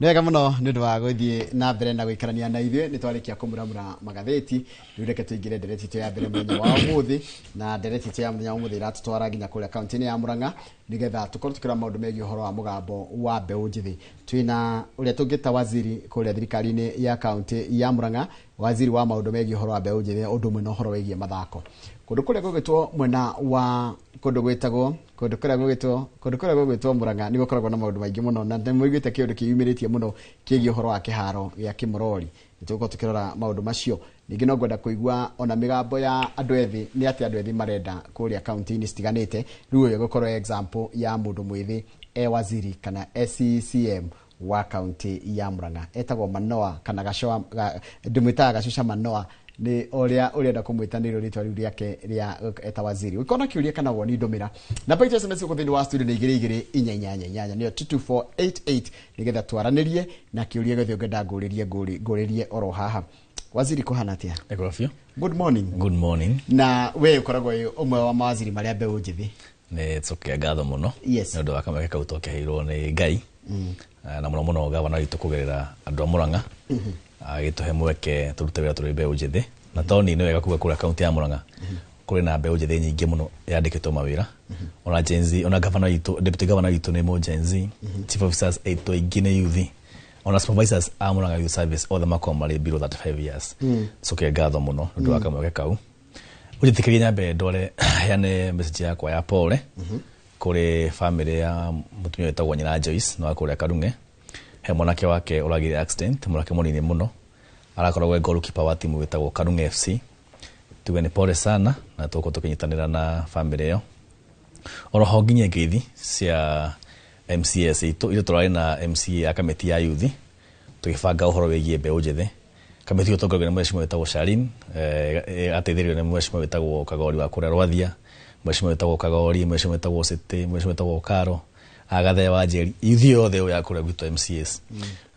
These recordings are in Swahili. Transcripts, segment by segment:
Nega muno nĩ ũndũ wa gũthiĩ na mbere na gũikarania na ithuĩ nĩ twarĩkia kũmuramura magathĩti rĩu reke tũingĩre ndereti itũ ya mbere mũthenya wa ũmũthĩ na ndereti itũ ya mũthenya wa ũmũthĩ iratũtwara nginya kũrĩa kaunti-inĩ ya Murang'a nĩgetha tũkorwo tũkĩrora maũndũ megiĩ ũhoro wa mũgambo wa mbeũ njĩthĩ. Twĩna ũrĩa tũngĩta waziri kũrĩa thirikari-inĩ ya kaunti ya Murang'a, waziri wa maũndũ megiĩ ũhoro wa mbeũ njĩthĩ ũndũ ũmwe na ũhoro wĩgiĩ mathako. Kũndũ kũrĩa gũgĩtwo mwena wa kũndũ kũrĩa gũgĩtwo Murang'a nĩ gũkoragwo na maũndũ maingĩ mũno na nĩmũiguĩte kĩũndũ kĩyumĩrĩtie mũno kĩgiĩ ũhoro wa kĩharo gĩa Kĩmorori. Nĩtũgũkorwo tũkĩrora maũndũ macio. Ningĩ no ngwenda kũigua ona mĩgambo ya andũ ethĩ, nĩ atĩ andũ ethĩ marenda kũrĩa kaunti-inĩ citiganĩte. Rĩu ũyũ gũkorwo example ya mũndũ mwĩthĩ waziri kana CCM wa kaunti ya Murang'a etagwo Manoa kana Gacoa, ndĩmwĩtaga Gacuca Manoa ni ũrĩa ũrenda kũmwĩtanĩrwo rĩtwa rĩu rĩake rĩa eta waziri. Ũkona kĩũria kana woni ndũmĩra namba itũ SMS gũthĩinĩ wa studio nĩ 22888 nĩyo 22488 nĩgetha twaranĩrie na kĩũria gĩothe ũngĩenda ngũrĩrie oro haha. Waziri kuhana atia? Ekorafio. Good morning. Good morning. Na we ũkoragwo ũmwe wa mawaziri marĩa mbeũ njĩthĩ. Nĩ tũkĩa ngatho mũno. Yes. Nĩ ũndũ wa kamweke kau tũkĩheirwo nĩ Ngai. Na mũno gavana witũ kũgerera andũ a Murang'a agĩtũhe mweke tũrute wĩra tũrĩ mbeũ njĩthĩ. Na toni nĩ wega kuga kũrĩa kaunti ya Murang'a kũrĩ na mbeũ njĩthĩ nyingĩ mũno yandĩkĩtwo mawĩra. Ona Gen Z, ona gavana witũ, deputy governor witũ nĩ Gen Z, chief officers aitũ aingĩ nĩ youth, ona supervisors a Murang'a Youth Service othe makorwo marĩ below 35 years. Tũkĩa ngatho mũno nĩ ũndũ wa kamweke kau. Ũnjĩtĩkĩrie nyambe ndware heane message yakwa ya pole kũrĩ family ya mũtumia wĩtagwo Nyina Joyce no akũrĩa Karung'e. He mwanake wake ũragire accident, mwanake mũnini mũno. Arakoragwo goalkeeper wa timu wĩtagwo Karung'e FC. Tuge nĩ pole sana na tũko tũkĩnyitanĩra na family ĩyo. Oroho nginya ngeithi cia MCS itũ ile tũrarĩ na MCA ya kamĩtĩ ya youth tũgĩbanga ũhoro wĩgiĩ mbeũ njĩthĩ. Kamĩtĩ ĩyo tũngoragwo na mheshimiwa wĩtagwo Sharin, ateithĩrĩrio nĩ mheshimiwa wĩtagwo Kagori wa kũrĩa Rwathia, mheshimiwa wĩtagwo Kagori, mheshimiwa wĩtagwo Sete, mheshimiwa wĩtagwo Karo, Agathe wa Njeri, youth yothe ya kũrĩa gwitũ MCS.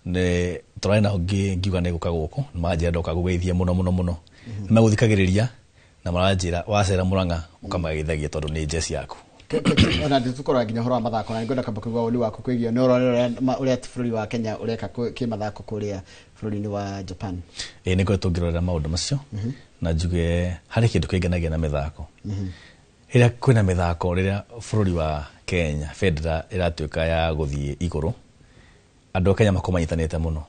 Nĩ tũrarĩ na ngiuga nĩ gũka gũkũ manjĩra ndoka gũgeithia mũno magũthikagĩrĩria na maranjĩra wacera Murang'a ũkamageithagia tondũ nĩ njeci yaku. Ona ndĩtũkorwo nginya ũhoro wa mathako na ngwenda kamba kũigua ũni waku kwĩgiĩ nĩ ũrĩa bũrũri wa Kenya ũreka kĩmathako kũrĩa bũrũri-inĩ wa Japan. Nĩ ngoretwo ngĩrorera maũndũ macio na njuge harĩ kĩndũ kĩngenagia na mĩthako. Rĩrĩa kwĩna mĩthako, rĩrĩa bũrũri wa Kenya federal ĩratuĩka ya gũthiĩ igũrũ, andũ a Kenya makorwo manyitanĩte mũno.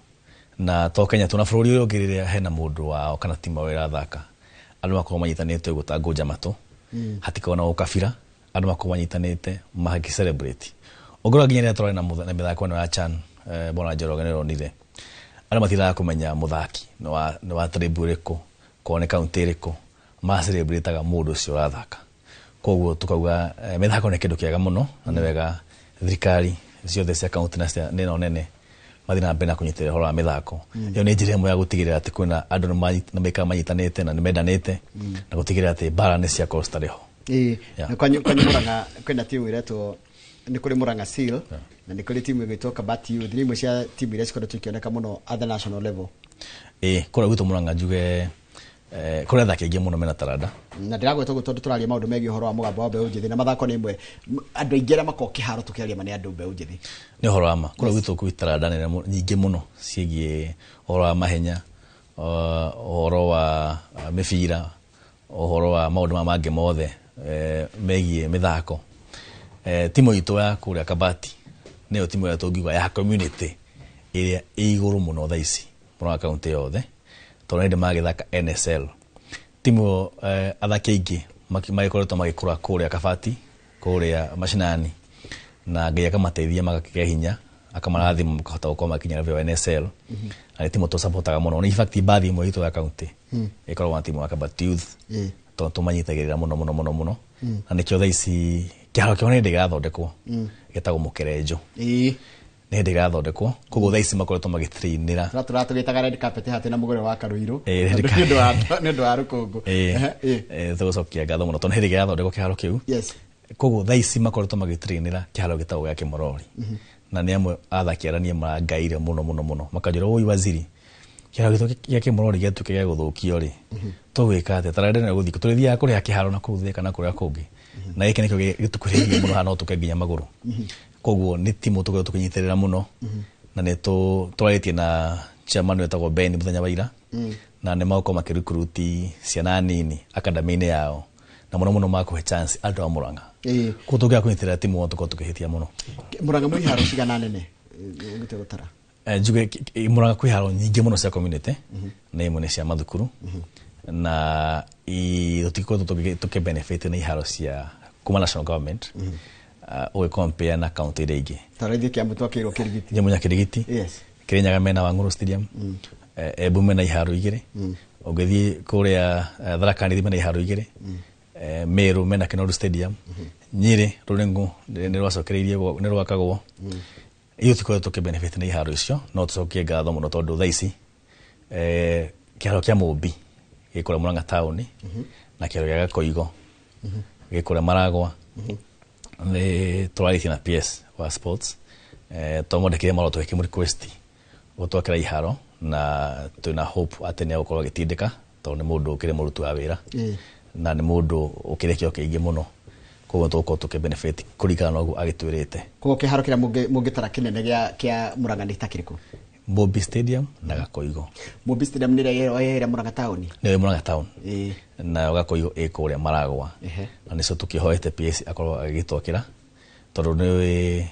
Na to Kenya tuna bũrũri ũyũ ũngĩ rĩrĩa hena mũndũ wao kana timu wao ĩrathaka, andũ makorwo manyitanĩte gũtangũnja matũ, hatikona ũkabira, andũ makorwo manyitanĩte magĩ celebrate. Ũngĩrora nginya rĩrĩa tũrarĩ na mĩthako ya CHAN, Bona Njoroge nĩ ronire andũ matiraga kũmenya mũthaki nĩ wa tribe ũrĩkũ, ko nĩ kaunti ĩrĩkũ, ma celebrate-aga mũndũ ũcio ũrathaka. Koguo tukauga mĩthako nĩ kĩndũ kĩega mũno na nĩ wega thirikari ciothe cia kaunti na cia nene nene mathi na mbere na kũnyitĩrĩra ũhoro wa mĩthako. Ĩyo nĩ njĩra ĩmwe ya gũtigĩrĩra atĩ kwĩna andũ nĩ maikara manyitanĩte na nĩ mendanĩte na gũtigĩrĩra atĩ mbara nĩ ciakorwo citarĩ ho. Na kwanyu Murang'a kwĩna timu ĩretwo nĩ kũrĩ Murang'a Seal na nĩ kũrĩ timu ĩgĩtwo Kabati Youth, nĩ imwe cia timu iria cikoretwo ikĩoneka mũno at the national level. Kũrĩa gwitũ Murang'a njuge kũrĩa athaki aingĩ mũno mena taranda. Na ndĩragweta ũguo tondũ tũraria maũndũ megiĩ ũhoro wa mũgambo wa mbeũ njĩthĩ na mathako nĩ imwe andũ aingĩ arĩa makoragwo kĩharo tũkĩaria mane andũ mbeũ njĩthĩ. Nĩ ũhoro wa ma. Kũrĩa gwitũ kwĩ taranda nyingĩ mũno ciĩgiĩ ũhoro wa mahenya, ũhoro wa mĩbira, ũhoro wa maũndũ mangĩ mothe megiĩ mĩthako. Timu itũ ya kũrĩa Kabati nĩyo timu ĩrĩa tũngiuga ya community ĩrĩa ĩ igũrũ mũno thaa ici Murang'a kaunti yothe, tondũ nĩ magĩthaka NSL. Timu athaki aingĩ magĩkoretwo magĩkũra kũrĩa Kabati, kũrĩa mashinani, na Ngai akamateithia magakĩgĩa hinya, akamarathima makahota gũkorwo makinya level ya NSL. Na nĩ timu tũsupportaga mũno. In fact bathi imwe itũ ya kaunti ĩkoragwo na timu ya Kabati Youth, tondũ tũmanyitagĩrĩra mũno. Na nĩkĩo thaa ici kĩharo kĩao nĩ hĩndĩ gĩgathondekwo gĩtagwo Mũkerenjo. Nĩ hĩndĩ gĩgathondekwo, koguo thaa ici makoretwo magĩtrainĩra. Tũgĩtaga red carpet hati na mũgũre wa Karuirũ nĩ ũndũ wa rũkũngũ. Tũgũcokia ngatho mũno tondũ hĩndĩ gĩgathondekwo kĩharo kĩu. Koguo thaa ici makoretwo magĩtrainĩra kĩharo gĩtagwo gĩa Kĩmorori. Na nĩ amwe athaki arĩa marangaire mũno makanjĩra ũyũ waziri kĩharo gĩa Kĩmorori gĩatuĩke gĩa gũthũkio rĩ, tũgwĩka atĩa? Tarenda nĩ gũthiĩ tũrĩthiaga kũrĩa kĩharo na kũu kana kũrĩa kũngĩ, na gĩkĩ nĩkĩo gĩtukũrĩirie mũno haha no tũke nginya magũrũ. Koguo nĩ timu tũkorwo tũkĩnyitĩrĩra mũno na nä twarä na chairman wetagwo Ben muthenya wa ira na nä magåkorwo makä ciana nini akademi-inä yao na må no makå he chance andå a Murang'a kå tå ngä akå nyitä rä ra timå tå korwo tå kä hä tia må no Murang'a mwä iharo cigana nene å gä gå tara njuge Murang'a kwä haro nyingä må no cia community na imwe nä cia mathukuru na tå tikorwo tå kä benefit na iharo cia kuma national government å gä compare na county iria ingä tarithia kä amå twakä irwo kä rigiti Nyamunya Kirigiti Kirinyaga mena Wangũrũ stadium Embu mena iharo 2 å gä thiä kå rä a Tharaka Nithi mena iharo 2 Meru mena Kinoru stadium Nyeri Ruringu nä rwacokereirie nä rwakagwo iyo tikorwo tå kä benefit na iharo icio no tå cokie ngatho må no tondå thaa ici kä haro kä a Mũmbi gä kå rä a Murang'a town na kä haro gä a Gakoigo gä kå rä a Maragwa nä tå rarä na PS wa sports twamwandäkire marå tå gä kä må request gå twakĩra iharo na twä na hope atä nä agå korwo agä tindä ka tondå nä må ndå å kä rä må ruti wa wä ra na nä må ndå å kä rä kä o kä ingä må no koguo tå korwo tå kä benefit kå ringana na å guo agä twä rä te koguo kä haro kä rä a må ngä tara kä nene kä a Murang'a nä takä rä kå Mũmbi stadium na Gakoigo Mũmbi stadium nä rä a Murang'a town nä Murang'a town na Gakoigo ä kå rä a Maragwa na nä cio tå kä hoete PS akorwo agä gä twakä ra tondå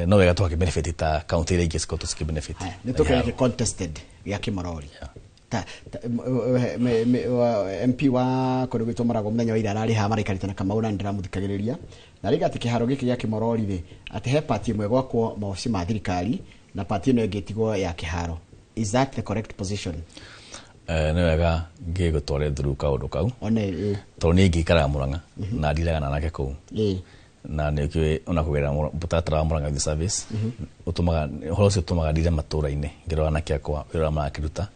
no wega twakä benefit ta county iria ingä cikorwo tå cikä benefit nä tå kä contested gä a kä morori MP wa kå rä gwä two Maragwa må thenya wa ira ararä ha maraikarä na Kamau na nä ndä ramå thikagä rä ria na rä gatä kä haro gä kä gä a kä morori rä atä he pati ä mwe gwakwo maobici ma thirikari na pati ä no ä ngä tigwo ya kä haro is that the correct position nä wega ngä gå tware through kaå ndå kau tondå nä ingä ikaraga Murang'a na ndiragana nake kå na nä kä ona kå gerera mũtaratara wa Murang'a Youth Service horo å cio å tå maga ndire matå ra-inä ngä rora anake akwa wä ra marakä ruta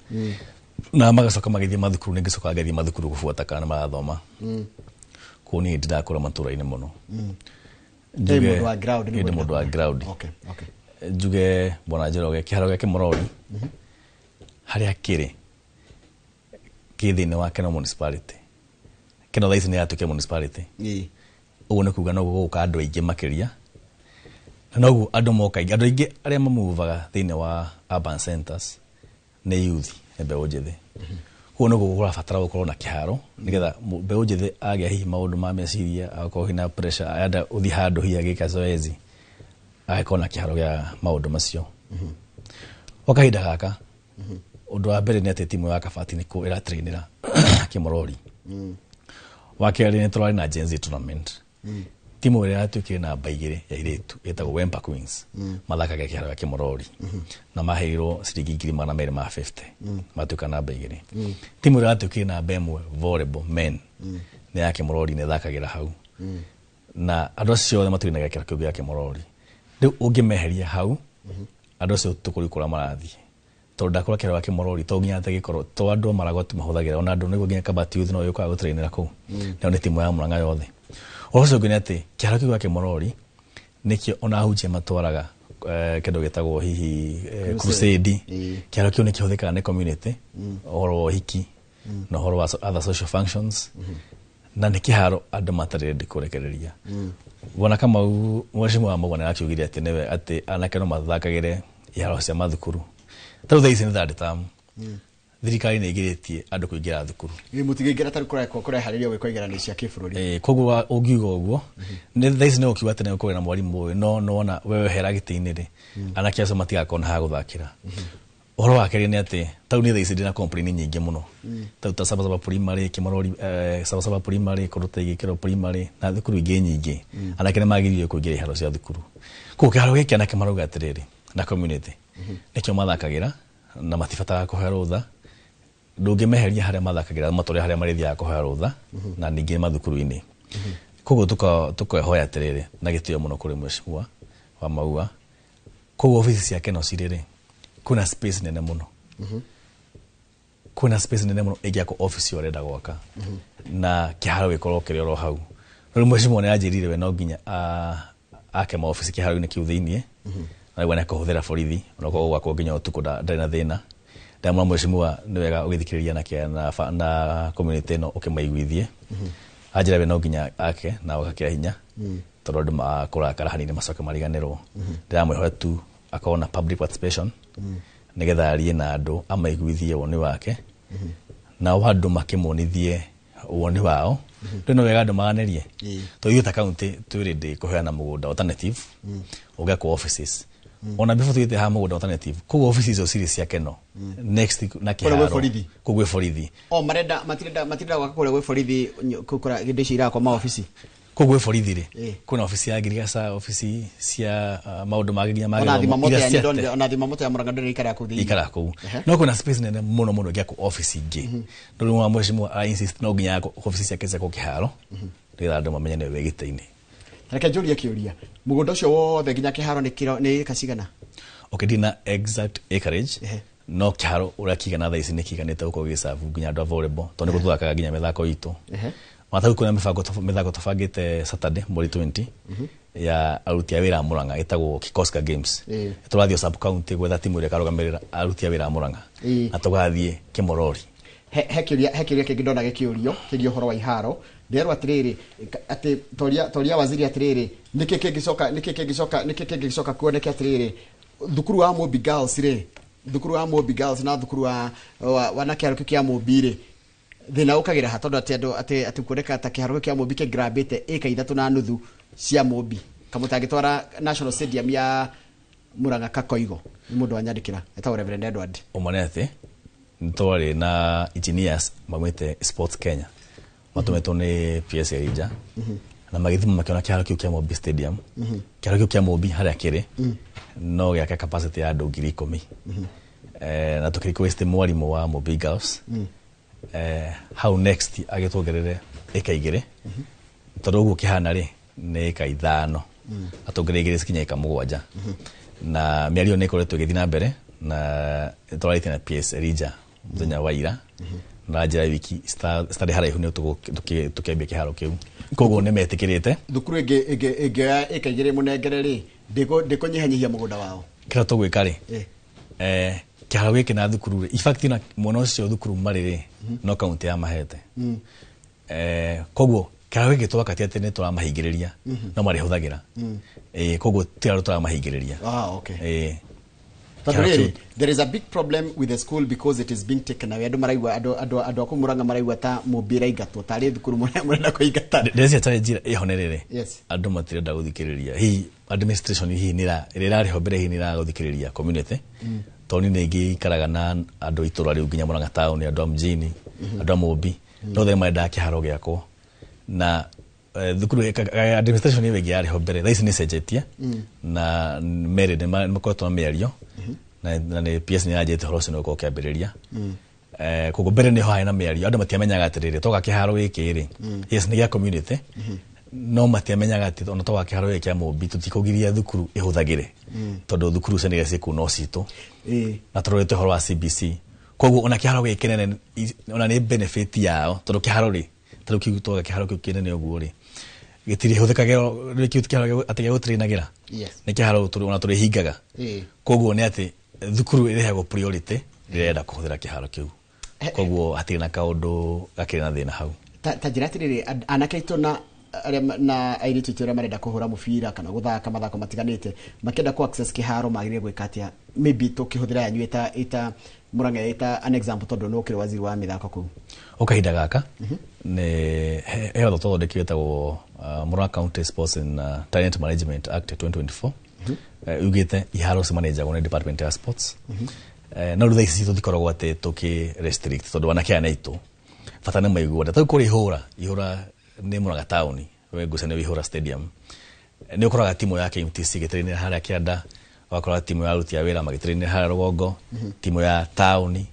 na magacoka magä thiä mathukuru nä ngä coka ngathiä mathukuru gå buata kana marathoma koguo niä ndirakå ra matå ra-inä må no ndä må ndå wa ground njuge Bwana Njoroge kä haro gä a kä morori harä a kä rä kä thä inä wa Keno municipality Keno thaa ici nä yatuä ke municipality ũguo nĩ kuga no gũgũka andũ aingĩ makĩria na noguo andũ moka aingĩ arĩa mamuvaga thĩinĩ wa urban centers nĩ youth nĩ mbeũ njĩthĩ koguo nĩguo kũrabatara gũkorwo na kĩharo nĩgetha mbeũ njĩthĩ agĩa hihi maũndũ ma meciria agakorwo hina pressure enda ũthiĩ handũ hihi agĩka zoezi agakorwo na kĩharo gĩa maũndũ macio gwa kahinda gaka ũndũ wa mbere nĩ atĩ timu ya Kabati nĩ kũ ĩratrainĩra Kĩmorori wa kerĩ nĩ tũrarĩ na Gen Z tournament timu ĩrĩa yatuĩkire namba 2 ya airĩtu ĩtagwo Wempa Queens mathakaga kĩharo gĩa Kĩmorori na maheirwo ciringi 250 matuĩka namba 2 timu ĩrĩa yatuĩkire namba 1 volleyball men nĩ ya Kĩmorori nĩ thakagĩra hau na andũ acio othe matũinaga kĩharo kĩu gĩa Kĩmorori rĩu ũngĩmeheria hau andũ acio tũkũrikũra marathiĩ tondũ ndakora kĩharo gĩa Kĩmorori to nginya atĩ gĩkorwo to andũ Maragwa tu mahũthagĩra ona andũ nĩguo nginya Kabati youth no yũkaga gũtrainĩra kũu nayo nĩ timu ya Murang'a yothe ũcio ũngĩ nĩ atĩ kĩharo kĩu gĩa Kĩmorori nĩkĩo ona ahunjia matwaraga kĩndũ gĩtagwo hihi crusade kĩharo kĩu nĩ kĩhũthĩkaga nĩ community ũhoro wa ũhiki na ũhoro wa other social functions na nĩ kĩharo andũ matarĩ ready kũrekereria Bwana Kamau mheshimiwa wa Mũgwana akiugire atĩ nĩwe atĩ anake no mathakagĩre iharo cia mathukuru tarĩu thaa ici nĩ third term thirikari nĩ ĩgirĩtie andũ kũingĩra thukuru mũtingĩingĩra tarĩu kũreharĩria gwĩka igeranio cia kĩbũrũri koguo ũngiuga ũguo thaa ici nĩ ũkiuga atĩ nĩ ũkũgĩa na mwarimũ ũyũ no wona wewe hera gĩtĩ-inĩ rĩ anake acio matigakorwo na ha gũthakĩra ũhoro wa kerĩ nĩ atĩ tau nĩ thaa ici ndĩna complain nyingĩ mũno tau ta Sabasaba primary Kĩmorori Sabasaba primary Kũruta Gĩkĩro primary na thukuru ingĩ nyingĩ anake nĩ magĩrĩire kũingĩra iharo cia thukuru koguo kĩharo gĩkĩ anake marauga atĩrĩrĩ na community nĩkĩo mathakagĩra na matibataraga kũheo rũtha ndũngĩmeheria harĩa mathakagĩra matũrĩa harĩa marĩthiaga kũheo rũtha na ningĩ mathukuru-inĩ koguo tũkehoya atĩrĩrĩ na gĩtĩo mũno kũrĩ mheshimiwa wa Maua koguo obici ciake no cirĩ kuna space nene mũno kuna space nene mũno ĩngĩakwo obici ũrenda gwaka na kĩharo gĩkorwo kĩrĩ oro hau rĩu mheshimiwa nĩ anjĩrire we no nginya ake maobici kĩharo-inĩ kĩu thĩinĩ na nĩguo nĩakũhũthĩra borithi onakorwo gwakwo nginya ũtukũ ndarĩ na thĩna ndamwa mheshimiwa nĩ wega ũgĩthikĩrĩria na community ĩno ũkĩmaiguithie anjĩra we no nginya ake na ũgakĩra hinya tondũ andũ makũrakara hanini macoke mariganĩrwo ndĩramwĩhoya tu akaona public participation nigetha arie na andu amaiguithie woni wake na andu makimonithie woni wao no wega andu maganerie to youth county twirinde kuheana mugunda alternative ugakwa offices ona before tuite ha mugunda alternative ku offices o series yake no next na kiharo kugwe borithi matirenda gwakora gwe borithi kukora gindeci irako ma office kugwe borithi ri kuna office ya Girigasa office cia maundu maginya magi ona thima mote ya Murang'a ndore ikara ku no kuna space nene muno gya ku office ingi ndu wa mheshimiwa a insist no ginya office yake cia ku kiharo ndira andu mamenye ne wegiteini reke njuri akiuria mugunda ucio wothe ginya kiharo ni kacigana dina exact acreage no kiharo uria kigana thaa ici ni kiganite uko gisavu ginya andu volleyball to ni guthakaga ginya mithako itu mathagu kuna mithako tofagite Saturday mweri 20 ya aruti a wira Murang'a itagwo Kikoska Games turathio sub county gwetha timu ire karugamirira aruti a wira Murang'a atugathie Kimorori hekiria kingidona gikiurio kirio horo wa iharo nderwa atiriri ati toria waziri atiriri niki kingicoka kuoneka atiriri thukuru wa Mobi Girls na thukuru wa wanakiaruki kia Mobire thina ukagira hatondo ati kuoneka ta kiharuki kia Mobi ke grabite eka 3.5 cia Mobi kamutagitwara National Stadium ya Murang'a Kakoigo mundu wanyandikira eta Reverend Edward omonete ntwari na engineers mamwite Sports Kenya matumetwo ni PS Elija na magithimo makiona kiharuki kia Mobi Stadium kiharuki kia Mobi haria kiri no ya capacity ya andu 10,000 na tukirikweste mwarimu wa Mobi Girls how next agitwogerere eka 2 tondu guo kihana ri ni eka 5 atongereigire sikinya eka 7 na miario ni koretwo githina mbere na twarite na PS Elija muthenya wa ira na njira wiki study haraihu ni tukiambia kiharo kiu koguo ni metikirite thukuru ege eka 2 munengere ri ndikunyihanyihia mugunda wao kira tugwika ri kiharo giki na thukuru in fact na mwana ucio thukuru mariri no county ya mahete koguo kiharo giki twakati ati ni turamahingiriria no mari huthagira koguo tira turamahingiriria okay there is a big problem with the school because it is being taken away andu maraigwa andu akumuranga maraigwa ta Mobira ingatwo tari thukuru murenda kuingata ndezi challenge ihonerere andu matirenda guthikiriria hi administration hi nira irari hombere hi nira guthikiriria community toni negi karaga na andu itura riu ginya Murang'a town andu mjini andu Mobi no they marenda kiharo giako na thukuru administration ni wegi yari hombere thaisi ni sejetia na merede makoto merio na ni PS ni ajete horosi no ko kiambiriria kogo mbere ni haina merio andu matiamenyaga atiriri toga kiharo giki ri yes ni ya community no matiamenyaga ati ona toga kiharo giki ya Mobi tutikugiria thukuru ihuthagire tondu thukuru cenega ciku no citu na turorete horo wa CBC kogo ona kiharo giki nene ona ni benefit yao tondu kiharo ri tondu kigutoga kiharo giki nene oguo ri gitiri huthikagero riki kiharo ati ya utrinagira ni kiharo turu ona turi hingaga kogo ni ati thukuru irehagwo priority rirenda kuhuthira kiharo kiu koguo hatiri na kaundu gakiri na thina hau ta njiratiriri anakaito na airitu tira marenda kuhura mubira kana guthaka mathako matiganite makenda ku access kiharo magire gwika atia maybe tukihuthira yanyu ita Murang'a ita an example tondu no kire waziri wa mithako ku okahinda gaka ne heyo todo deketagwo Murang'a County Sports and Talent Management Act 2024 ugite iharo se manager gone department ya sports no rutha ici tuthikoragwo ati tuki restrict tondu wanake anaitu fatana maigua ta kuri ihura ni Murang'a town we gusane ihura stadium ni ukoraga timu yake MTC gitrine haria kianda wakora timu ya aruti a wira magitrine haria rugongo timu ya town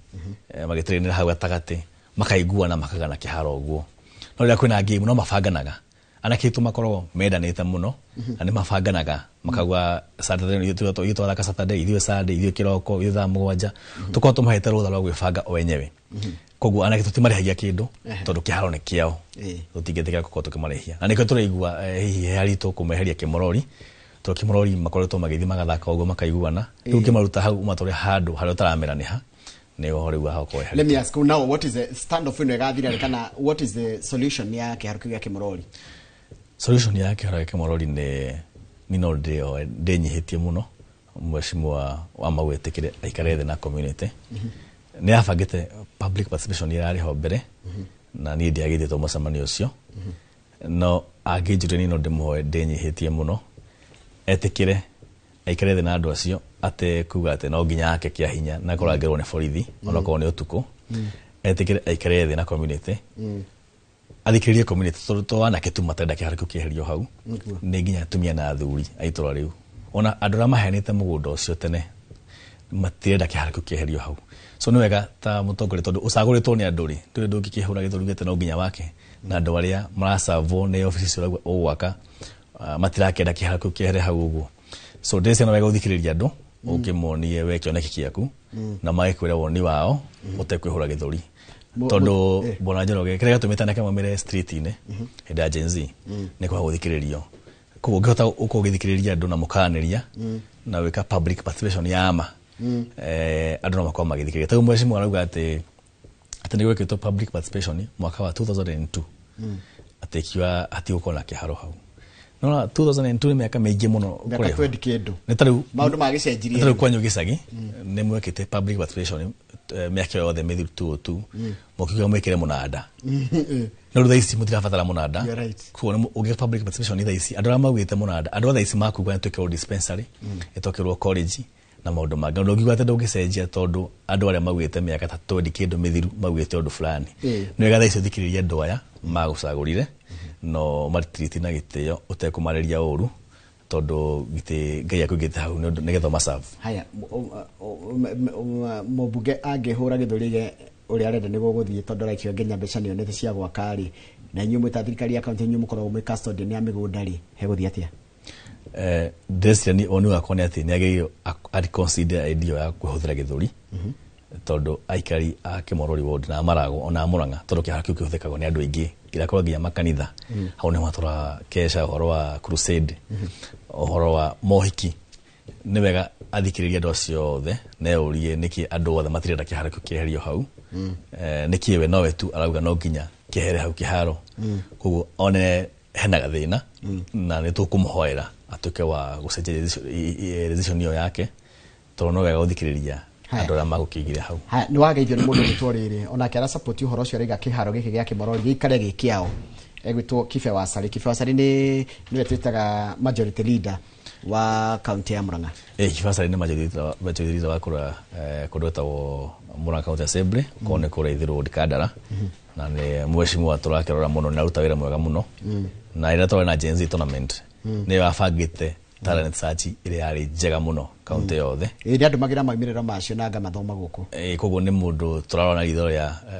magitrine hau atagati makaigua na makagana kiharo guo no ria kwina game no mabanganaga anakitu makoro medanite muno ani mabanganaga makagwa Saturday itwara ka Saturday ithiwe Sunday ithiwe kiroko itha mugwanja tuko tumahete rutha rwa gwibanga wenyewe koguo anakitu timarihagia kindu tondu kiharo ni kiao tutingetekera kuko tukimarihia aniko turaigua hihi harito kumeheria Kimorori to Kimorori makoretwo magithi magathaka uguo makaiguana riu kimaruta hau matore handu haria utarameraniha ni uhori wa hako we. Let me ask you now, what is the stand of Gathira kana what is the solution ya kiharuki ya Kimorori? Solution ya kiharuki ya Kimorori ni no ndio ndenyihitie muno mheshimiwa wa mawĩtĩkĩre aikare thĩ na community nĩ abangĩte public participation ĩrarĩ ho mbere na niĩ ndiagĩtĩtwo mũcemanio ũcio no angĩnjũria niĩ no ndĩmũhoe ndĩnyihĩtie mũno etĩkĩre aikare thĩ na andũ acio ate kuga atĩ no nginya ake kĩa hinya na kũrangĩrwo nĩ borithi onokorwo nĩ ũtukũ etĩkĩre aikare thĩ na community athikĩrĩrie community tondũ wanake tu matarenda kĩharo kĩu kĩeherio hau nĩ nginya atumia na athuri a itũra rĩu ona andũ arĩa maheanĩte mũgũnda ũcio tene matirenda kĩharo kĩu kĩeherio hau so nĩ wega ta mũtongoria tondũ ũcagũrĩtwo nĩ andũ rĩ ndũrĩ ndũngĩkĩhũra gĩthũri gĩte no nginya wake na andũ arĩa maracavwo nĩ obici cio ũgwaka matirakenda kĩharo kĩu kĩehere hau ũguo so ndĩrĩcia no wega gũthikĩrĩria andũ ũkĩmonie we kĩoneki gĩaku na magĩkwĩra woni wao ũtekwĩhũra gĩthũri tondu bona Njoroge kĩrĩa gĩtũmĩte nake maumĩre street-inĩ hĩndĩ ya Gen Z nĩ kwaga gũthikĩrĩrio koguo ũngĩhota gũkorwo ũgĩthikĩrĩria andũ na mũkanĩria na wĩka public participation ya ma andũ no makorwo magĩthikĩrĩria tondũ mheshimiwa arauga atĩ nĩ gwĩkĩtwo public participation mwaka wa 2002 atĩ ikiuga hatigũkorwo na kĩharo hau no 2002 nĩ mĩaka mĩingĩ mũno nĩ tarĩu maũndũ magĩcenjirie tarĩu kwanyu gĩcagi nĩ mwĩkĩte public participation mĩaka yothe mĩthiru 202 mũkiuga mwĩkĩre mũnanda no rĩu thaa ici mũtirabatara mũnanda koguo ũngĩka public participation thaa ici andũ arĩa maugĩte mũnanda andũ thaa ici makuga nĩtwĩkĩrwo dispensary ĩtwĩkĩrwo college na maũndũ mangĩ na ũngiuga atĩ ndũngĩcenjia tondũ andũ arĩa maugĩte mĩaka ta 20 kĩndũ mĩthiru maugĩte ũndũ fulani nĩ wega thaa ici ũthikĩrĩrie andũ aya magũcagũrire no matiriti na gĩtĩo ũtekũmarĩria ũru tondu Ngai akũigĩte hau nĩgetha masavu haya mũmbunge angĩhũra gĩthũri ũrĩa arenda nĩguo gũthiĩ tondũ raikio Kenya mbeca nĩonete cia gwaka rĩ na inyuĩ mwĩta thirikari ya kaunti inyuĩ mũkoragwo mwĩ custodian ya mĩgũnda rĩ hegũthiĩ atĩa ndĩreciria oni wakwa nĩ atĩ nĩagĩrĩirwo arĩconsider idea ya kũhũthĩra gĩthũri tondu aikari a Kĩmorori ward na Marago ona Mũrang'a tondu kĩharo kĩu kĩhũthĩkagwo nĩ andũ aingĩ irakorwo nginya makanitha hau nĩ matũra keca ũhoro wa crusade ũhoro wa mohiki nĩ wega athikĩrĩria andũ acio othe na eurie nĩkĩ andũ othe matirenda kĩharo kĩu kĩeherio hau nĩkĩ we nowe tu arauga no nginya kĩehere hau kĩharo koguo one hena gathĩna na nĩ tũkũmũhoera atuĩke wa gũcenjia decision ĩyo yake tondũ no wega gũthikĩrĩria andũ arĩa magũkĩigire hau nĩ wageithio nĩ mũndũ gĩtwo rĩrĩ onake ara support ũhoro ũcio arauga kĩharo gĩkĩ gĩa Kĩmorori gĩikare gĩ kĩao egwĩtwo Kibe Wasari nĩwe twĩtaga majority leader wa kaunti ya Mũrang'a Kibe Wasari nĩ majority leader wa kũrĩa kũndũ gwĩtagwo Mũrang'a County Assembly kũu nĩ kũrĩa Ithĩru Ward Kandara na nĩ mheshimiwa tũrakĩrora mũno na aruta wĩra mwega mũno na ĩrĩa twarĩ na Gen Z tournament nĩ wabangĩte talent search ĩrĩa yarĩ njega mũno kaunti yothe ĩrĩa andũ magira maumĩrĩra macio na ngamathoma gũkũ koguo nĩ mũndũ tũrarona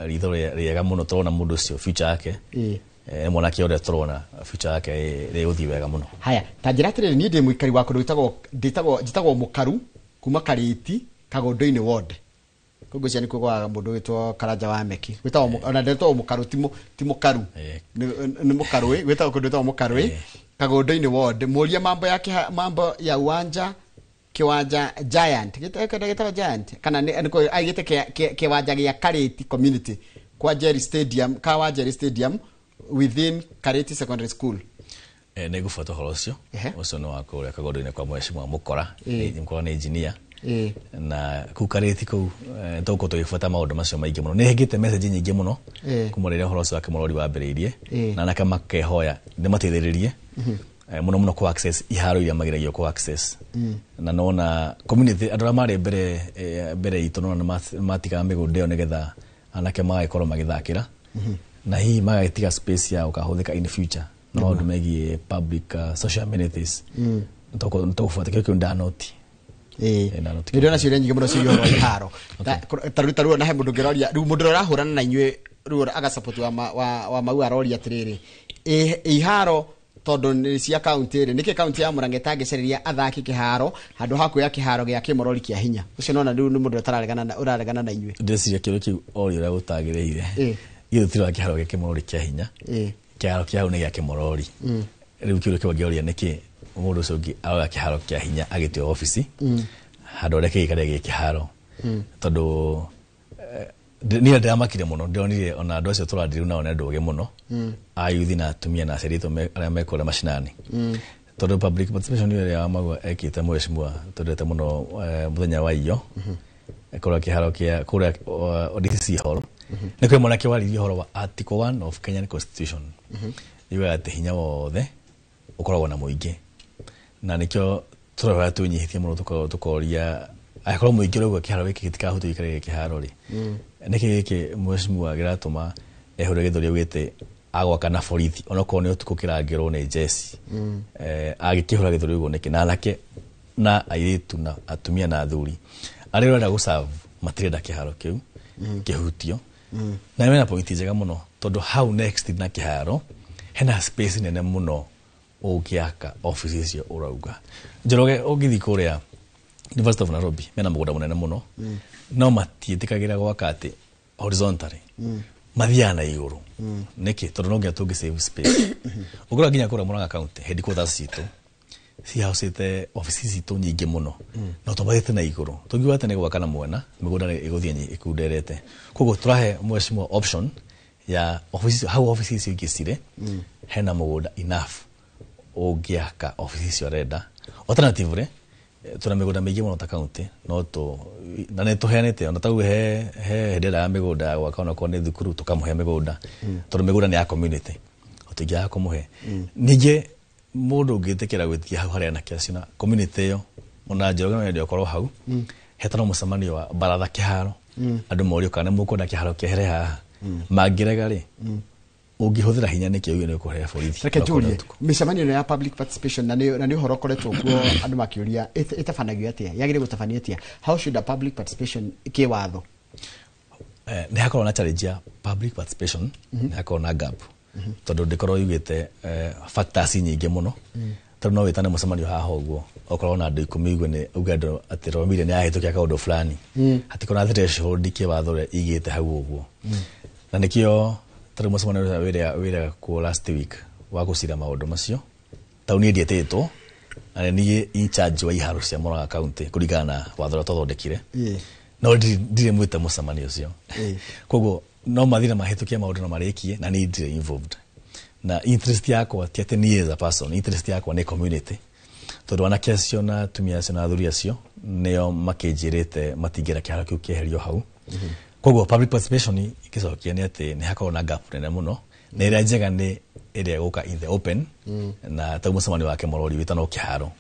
ritho rĩega mũno tũrona mũndũ ũcio future yake mwanake ũrĩa tũrona future yake rĩgũthiĩ wega mũno haya ta njĩra atĩrĩrĩ niĩ ndĩ mũikari wa kũndũ njĩtagwo Mũkaru kuma Karĩti Kagondo-inĩ ward koguo cia nĩ kũgwaga mũndũ wĩtwo Karanja wa Meki ona ndetwo Mũkaru ti Mũkaru nĩ Mũkaru wĩtagwo kũndũ wĩtagwo Mũkaru Kagondo-inĩ ward mũria mambo ya kiwanja giant gĩtagwo giant kana aigĩte kiwanja gĩa Karĩti community kwa Jerry Stadium within Karĩti Secondary School nĩ gũbuata ũhoro ũcio nĩ wa kũrĩa Kagondo-inĩ kwa mheshimiwa Mũkora nĩ engineer na kũu Karĩti kũu tũgũkorwo tũgĩbuata maũndũ macio maingĩ mũno nĩ hĩngĩte message nyingĩ mũno kuma rĩrĩa ũhoro ũcio wa Kĩmorori wambĩrĩirie na anake makehoya nĩmateithĩrĩrie mũno kũ access iharo iria mageragia kũ access na nona community andũ arĩa marĩ mbere itũ nona matigaga mĩgũnda ĩyo nĩgetha anake magagĩkorwo magĩthakĩra na hihi magagĩtiga space ya gũkahũthĩka in future na maũndũ megiĩ public social amenities nĩtũgũbuata kĩu ndanoti ndio na ciũria nyingĩ mũno ciĩgiĩ iharo tarũ na he mũndũ ngĩroria rĩu mũndũ ũrahũrana na inyuĩ rĩu aga support wa mau aroria atĩrĩrĩ iharo tondu nĩ cia kaunti nĩkĩ kaunti ya Mũrang'a ĩtangĩcereria athaki kĩharo handũ ha kuoya kĩharo gĩa Kĩmorori kĩa hinya ũcio nona rĩu nĩ mũndũ ũraregana na inyuĩ ndĩciria kĩũria kĩu ori ũrĩa gũtagĩrĩire gĩthũtirwo kĩharo gĩa Kĩmorori kĩa hinya kĩharo kĩa hau nĩ gĩa Kĩmorori rĩu kĩũria kĩu angĩoria nĩkĩ mũndũ ũcio ũngĩ aroya kĩharo kĩa hinya agĩtio ofici handũ ũrĩa gĩikare gĩ kĩharo tondũ niĩ ndĩramakire mũno ndĩronire ona andũ acio tũrandĩrĩu nao nĩ andũ ũgĩ mũno ayuthi na atumia na aciari aitũ arĩa mekũrĩa macinani todo public participation ile ya magwa ekita mweshimwa tondete muno muthenya wa iyo ekora kiharo kia kura ODCC hall nikwe mona kiwari horo wa article 1 of Kenyan Constitution iwe ati hinya wothe ukoragwo na muingi na nikyo turaba tunyihithia muno tukoria akoro muingi rugwa kiharo giki gitikahutu ikare kiharo ri niki giki mweshimwa giratuma ehure githuri ugite agwa kana borithi onako ni utuko kirangirwo ni jesi agikihura githuri ugo niki na nake na airitu na atumia na athuri ari rwenda guserve matirenda kiharo kiu kihutio na mena point njega muno tondu how next na kiharo hena space nene muno ukiaka offices cio urauga njoroge ugithi kuria University of Nairobi mena mugunda munene muno no matietikagira gwaka ati horizontally mathiana iguru niki tondu no ngia tungi save space ugura nginya kura Murang'a county headquarters citu si hausite offices citu nyingi muno no tobathite na iguru tungiwa tene gwaka na mwena migunda iguthie ikunderete koguo turahe mweshimwa option ya offices how offices igicire hena mugunda enough ugiaka offices cio renda alternatively tuna migunda mingi muno ta county no to na ne tuheanite ona tagu he ndera ya migunda gwaka ona ko ne thukuru tukamuhe migunda tondu migunda ni ya community otigia kumuhe nije mundu ngitikira gwitia hau haria na kiasina community yo ona njoroge no ndio korwo hau hetano musamanio wa baratha kiharo andu morio kana mukunda kiharo kihere ha mangirega ri ungihuthira hinya niki uyu ni kuhea borithi reke Julie micemanio ya public participation na ni horo koretwo kuo andu makiuria itabanagio atia yagire gutabanio atia how should a public participation kiwatho ni hakorwo na challenge ya public participation ni hakorwo na gap tondu ndikorwo yugite factors nyingi muno tondu no witane mucemanio haha uguo okorwo na andu 10 igwe ni ugendo ati romire ni ahitukia kaundu fulani hatikona threshold kiwatho igite hau uguo na nikio tari mucemanio wira ku last week wa gucira maundu macio tauni ndietitwo na ni in charge wa iharo cia Murang'a county kuringana na watho tothondekire no ndire mwita mucemanio cio koguo no mathina mahitukia maundu na marikie na ni ndire involved na interest yakwa ti ati ni as a person interest yakwa ni community tondu ana kiacio na tumia cio na thuria cio neo makinjirite matingira kiharo kiu kieherio hau koguo public participation ikicokia ni ati ni hakorwo na gap nene muno na ira njega ni ira guka in the open na ta mucemanio wake morori witano kiharo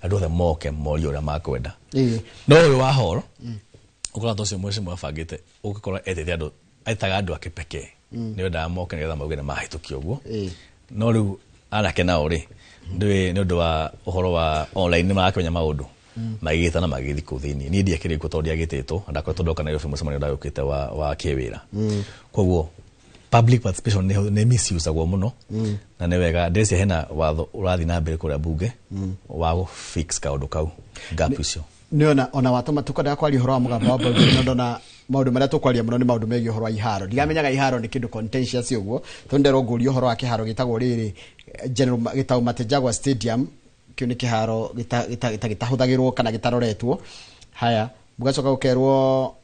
andu othe moke morio ura makwenda no uyu wa horo ukora tocio mweshimwa bangite ukikora etete andu aitaga andu akipeke ni wenda moke nigetha mauge na mahitukia uguo no riu anake nao ri ni undu wa uhoro wa online ni marakenya maundu magita na magithi ku thini ni ndia kiri tondu agititwo ndakwa tondu kana yofe mucemanio ndagukite wa kiwira koguo public participation ne misuse agwo muno na ne wega ndesi hena watho urathi na mbere kuria bunge wa fix kaundu kau gap icio niona ona watuma tukoda kwali horo wa mugambo wa bunge ndona maundu maria tukwaria muno ni maundu megi horo wa iharo ndigamenyaga iharo ni kindu contentious uguo tondero ngurio horo wa kiharo gitagwo riri general gitau Matejagwa stadium kiu ni kiharo gitahuthagirwo kana gitaroretwo haya mugacoka gukerwo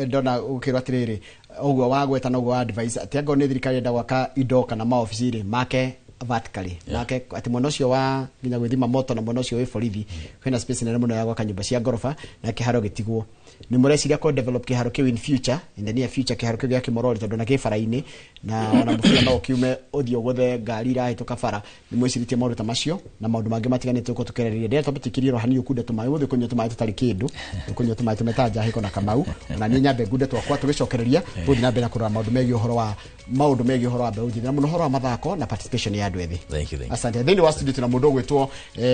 ndona ukirwa atiriri uguo wagweta na uguo advice atiango ni thirikari enda gwaka indo kana maofisiri make vertically make ati muno cio wa nginya gwithima moto na muno cio wi borithi kwina space nene muno ya gwaka nyumba cia ngorofa na kiharo gitigwo ni mureciria ko develop kiharo kiu in future in the near future kiharo kiu gya Kimorori tondu na kifara-ini na ona mufira no kiume uthio guthe ngari rahituka bara ni mwiciritie maundu ta macio na maundu mangi matiganite uko tukerereria ndia tubitikirie rohani ukude tumai uthi kunyo tumai tutari kindu tukunyo tumai tumetaja hiko na Kamau na ni nyambe gude twakwa tugicokereria tuthi na mbere kurora maundu megi uhoro wa mbeu njithira muno uhoro wa mathako na participation ya andu ethi asante thini wa studio tuna mundu gwitwo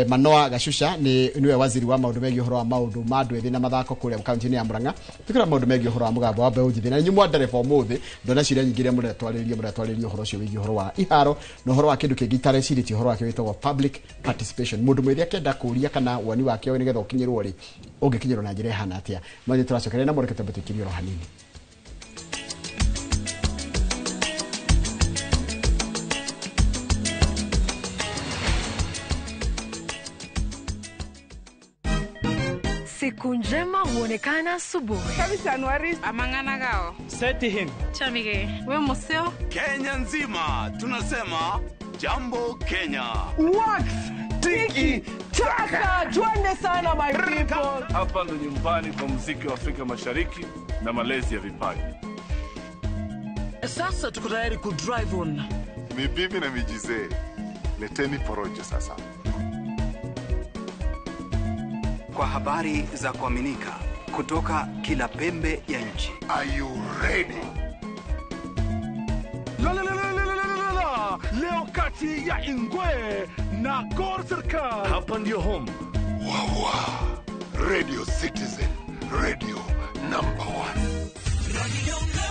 Manoa Gashusha niwe waziri wa maundu megi uhoro wa maundu ma andu ethi na mathako kuria county ya Murang'a tukira maundu megi uhoro wa mugambo wa mbeu njithira nyumu ndereba muthi ndona ciria nyingire muratwariririe uhoro cio wigi uhoro wa iharo no uhoro wa kindu kingitare ciriti uhoro wa kiwitwo public participation mundu mwithia kenda kuria kana wani wake we nigetha ukinyirwo ri ungikinyirwo na njira hana atia no turacokereria na murekete butikirio ro hanini Siku njema huonekana asubuhi. Kabisa Januari amangana gao. Seti hin. Chamige, we museo. Kenya nzima tunasema jambo Kenya. What? Tiki Taka. Twende sana my people. Hapa ndo nyumbani kwa muziki wa Afrika Mashariki na malezi ya vipaji. Sasa tuko tayari ku drive on. Mibibi na mijize. Leteni porojo sasa. Kwa habari za kuaminika kutoka kila pembe ya nchi. Are you ready? Leo kati ya Ingwe na Gor Serikal. Hapa ndio home. Wawa. Radio Citizen. Radio number 1. Radio number 1.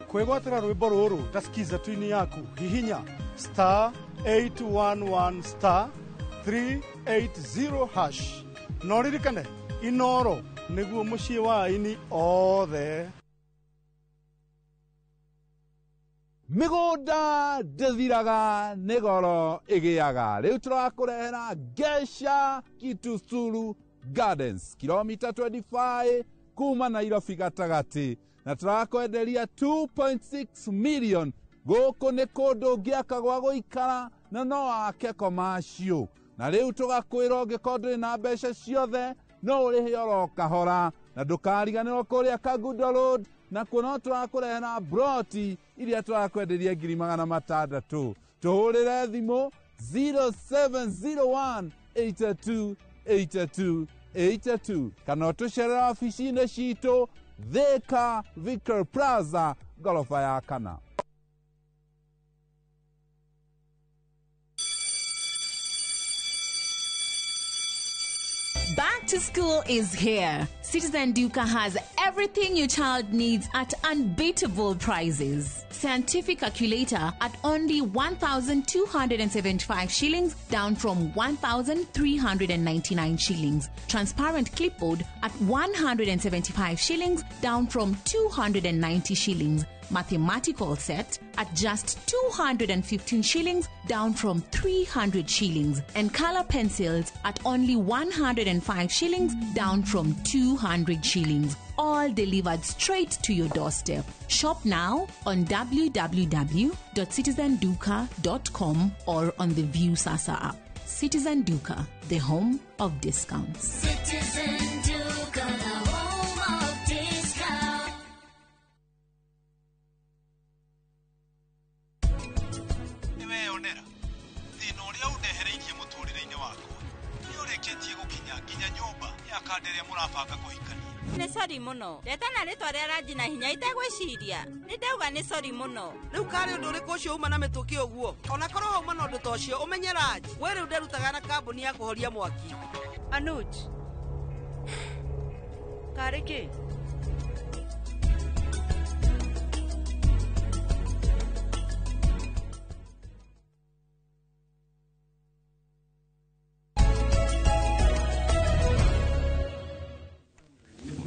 Kwegwatira rwimbo ruru tasikiza twini yaku hihinya *811 *380# noririkane inoro niguo mucii wa ini othe. Migunda ndithiraga nĩ goro ĩgĩaga. Rĩu tũrakũrehera Gesha Kitusuru Gardens, kilomita 25 kuma Nairobi gatagatĩ, na tũrakwenderia 2.6 million. Gũkũ nĩ kũndũ ngĩaka gwa gũikara na no wake commercial. Na rĩu tũgakwĩra ũngĩkorwo ndũrĩ na mbeca ciothe no ũrĩhe oro kahora, na ndũkariganĩrwo kũrĩa Kagundo Road, na kuona tũrakũrehera broti iria tũrakwenderia 600,000. Tũhũrĩre thimũ 0701 82 82 82 kana ũtũcerera ofici-inĩ citũ Thika Vicar Plaza, gorofa ya 4. Back to school is here. Citizen Duka has everything your child needs at unbeatable prices. Scientific calculator at only 1,275 shillings, down from 1,399 shillings. Transparent clipboard at 175 shillings, down from 290 shillings. Mathematical set at just 215 shillings, down from 300 shillings. And color pencils at only 105 shillings, down from 200 shillings. All delivered straight to your doorstep. Shop now on www.citizenduka.com or on the View Sasa app. Citizen Duka, the home of discounts. Citizen Duka, the home of discounts. Niwe onera. Thina uria undehereirie muturire-ini wakwa. Ni ureketie gukinya nginya nyumba ya kanderia murabanga kuhikania. Nĩ sori mũno. Ndetana rĩtwa rĩa ranji na hinya itegwĩciria. Nĩ ndauga nĩ sori mũno. Rĩu karĩ ũndũ ũrĩkũ ũcio uma na mĩtũkĩ ũguo? Ona korwo hauma na ũndũ ta ũcio ũmenye ranji. We rĩu nderutaga na kambuni ya kũhoria mwaki. Anuj. Karĩ kĩ?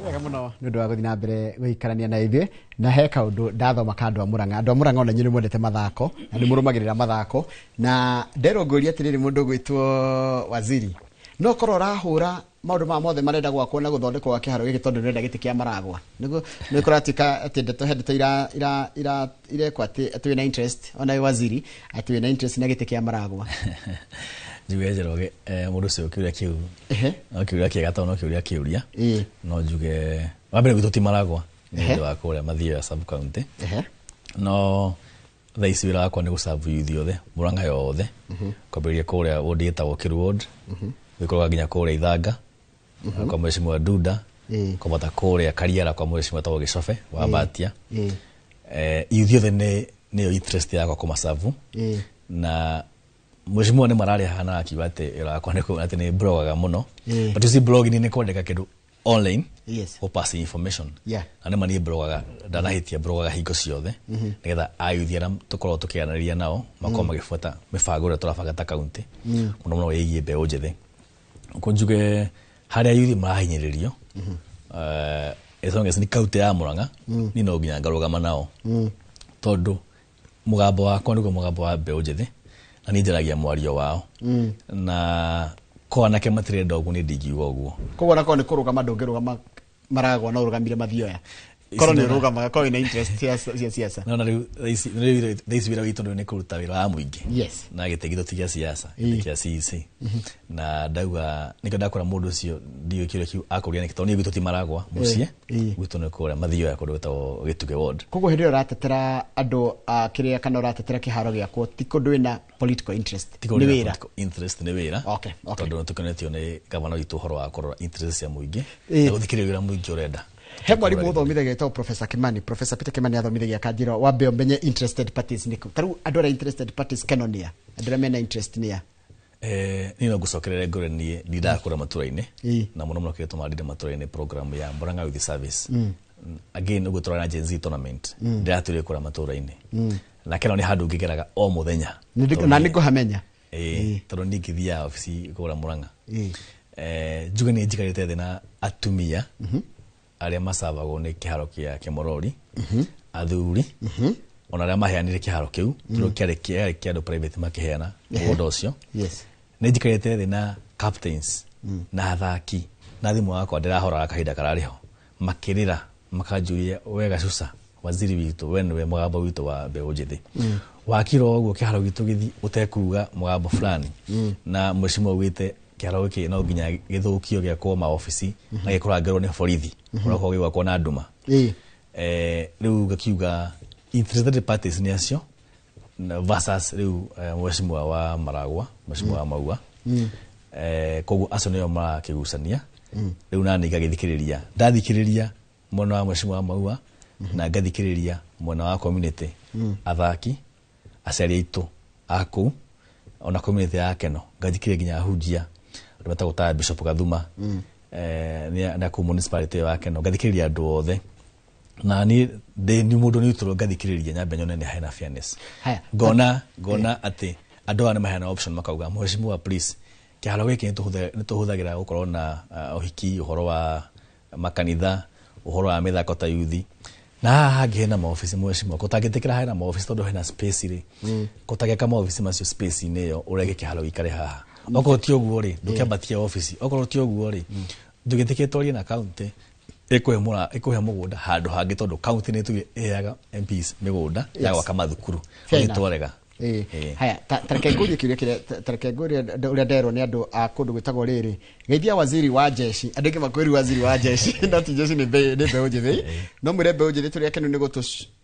Wega muno nĩ ũndũ wa gũthiĩ na mbere gũikarania na ithuĩ, na he kaũndũ ndathoma ka andũ a Mũrang'a. Andũ a Mũrang'a ona inyuĩ nĩ mwendete mathako na nĩ mũrũmagĩrĩra mathako, na nderũngũria atĩrĩrĩ mũndũ ũgwĩtwo Waziri, no korwo ũrahũra maũndũ ma mothe marenda gwakwo na gũthondekwo gwa kĩharo gĩkĩ tondũ nĩrenda gĩtĩ kĩa Maragwa, nĩguo nĩ kũratuĩka atĩ ndeto irekwo atĩ wĩna interest, ona Waziri atĩ wĩna interest na gĩtĩ kĩa Maragwa. Njuge Njoroge mũndũ ũcio kĩũria kĩu no kĩũria kĩega tondũ no kĩũria kĩũria no njuge wambere gwitũ ti Maragwa nĩ ũndũ wa kũrĩa Mathioya sub county no thaa ici wĩra wakwa nĩ gũcabu youth othe Mũrang'a yothe kwambĩrĩria kũrĩa ward ĩtagwo Kiru ward gĩkoragwo nginya kũrĩa Ithanga kwa Mheshimiwa Duda kwambata kũrĩa Kariara kwa Mheshimiwa tagwo Gĩcobe wa Mbatia youth othe nĩyo interest yakwa kũmacabu na Mheshimiwa nĩ mararĩ hana akiuga atĩ wĩra wakwa atĩ nĩ blogaga mũno but you see blogging nĩ kwandĩka kĩndũ online for passing information na nĩ mani blogaga ndanahĩtia blogaga hingo ciothe nĩgetha ayuthi arĩa tũkorwo tũkĩaranĩria nao makorwo magĩbuata mĩbango ĩrĩa tũrabanga ta kaunti mũno mũno ĩgiĩ mbeũ njĩthĩ njuge harĩa yuthi marahinyĩrĩrio as long as nĩ kaunti ya Mũrang'a ni no nginya ngarũgama nao tondu mugambo wakwa niguo mugambo wa mbeũ njĩthĩ na nĩ njaragia mwario wao na ko anake matirenda ũguo nĩ ndingiuga ũguo koguo nako nĩ kũrũgama ndũngĩrũgama Maragwa no ũrũgamire mathioya korwo nĩ ũrũgamaga korwo ina interest cia siasa no na rĩu thaisi wĩra witũ nĩ kũruta wĩra wa mũingĩ na gĩtĩ gĩtũ ti gĩa siasa kĩa CEC na ndauga nĩkĩo ndakora mũndũ ũcio ndiũĩ kĩũria kĩu akũria nĩkĩ tondũ niĩ gwitũ ti Maragwa mũciĩ gwitũ nĩ kũrĩa mathioya kũndũ gwĩtagwo Gĩtuge ward koguo hĩndĩ ĩyo ũratetera andũ kĩrĩa kana ũratetera kĩharo gĩakwo ti kũndũ wĩna political interest nĩ wĩra interest nĩ wĩra tondũ nĩtũkenetio nĩ gavana witũ ũhoro wa kũrora interest cia mũingĩ na gũthikĩrĩria ũrĩa mũingĩ ũrenda he mwarimu uthomithagia etagwo Professor Kimani Peter Kimani athomithagia kanjira wambe umenye interested parties niko taru andũ arĩa interested parties keno nia andũ arĩa mena interest nia ni no gucokerere ngore nie ndakura matũra-inĩ na mũno mũno kĩtũma ndinde matũra-inĩ program ya Murang'a Youth Service again ugo tũrona Gen Z tournament ndĩratũrĩ kura matũra-inĩ na keno nĩ handũ ngĩgeraga o mũthenya na nĩko hamenya tondũ nĩngĩthia ofici kũra Murang'a njuge nĩ njikarĩte thĩ na atumia arĩa macabagwo nĩ kĩharo kĩa Kĩmorori athuri ona arĩa maheanire kĩharo kĩu tondũ kĩarĩ kĩa andũ private makĩheana mũgũnda ũcio nĩ njikarĩte thĩ na captains na athaki na thimũ wakwa ndĩrahoraga kahinda kararĩ ho makĩrĩra makanjuria wega Cusa waziri witũ we nĩwe mũgambo witũ wa mbeũ njĩthĩ wakira ũguo kĩharo gitũ gĩthi ũtekuga mũgambo fulani na mheshimiwa wite kĩharo gĩkĩ no nginya gĩthũkio gĩakwo maofici na gĩkũrangĩrwo nĩ borithi ũrakorwo gĩgwakwo na nduma rĩu gakiuga interested parties nĩ acio versus rĩu mheshimiwa wa Maragwa mheshimiwa wa Maua koguo acio nĩo marakĩgucania rĩu nani ngagĩthikĩrĩria ndathikĩrĩria mwena wa mheshimiwa wa Maua na ngathikĩrĩria mwena wa community athaki aciari aitũ akũ ona community ya Keno ngathikĩrĩria nginya hunjia ndĩmeta gũtaya Bishop Gathuma na ku municipality ya Keno ngathikĩrĩria andũ othe na ni nĩ mũndũ nĩ ũtũro ngathikĩrĩria nyambe nyone nĩ hena fairness ngona atĩ andũ ane mahena option makauga mheshimiwa please kĩharo gĩkĩ nĩ tũhũthagĩra gũkorwo na ũhiki ũhoro wa makanitha ũhoro wa mĩthako ta yuthi na hangĩ hena maofici mheshimiwa kũtangĩtĩkĩra hena maofici tondũ hena space rĩ kũtagĩka maofici macio space-inĩ ĩyo ũrĩa kĩharo gĩikare haha okorwo ti ũguo rĩ ndũkĩambatia ofici okorwo ti ũguo rĩ ndũgĩtĩkĩre twarie na county ĩkũhe mũgũnda handũ hangĩ tondũ county nĩ tũheaga MPs mĩgũnda ya gwaka mathukuru twarega haya tareke ngũrie kĩũria kĩrĩa tareke ngũrie ũrĩa nderwo nĩ andũ a kũndũ gwĩtagwo rĩrĩ geithia waziri wa jeshi andũ aingĩ makwĩri waziri wa jeshi no ti jeshi nĩ mbeũ njĩthĩ no mwĩre mbeũ njĩthĩ tũrĩa Kenu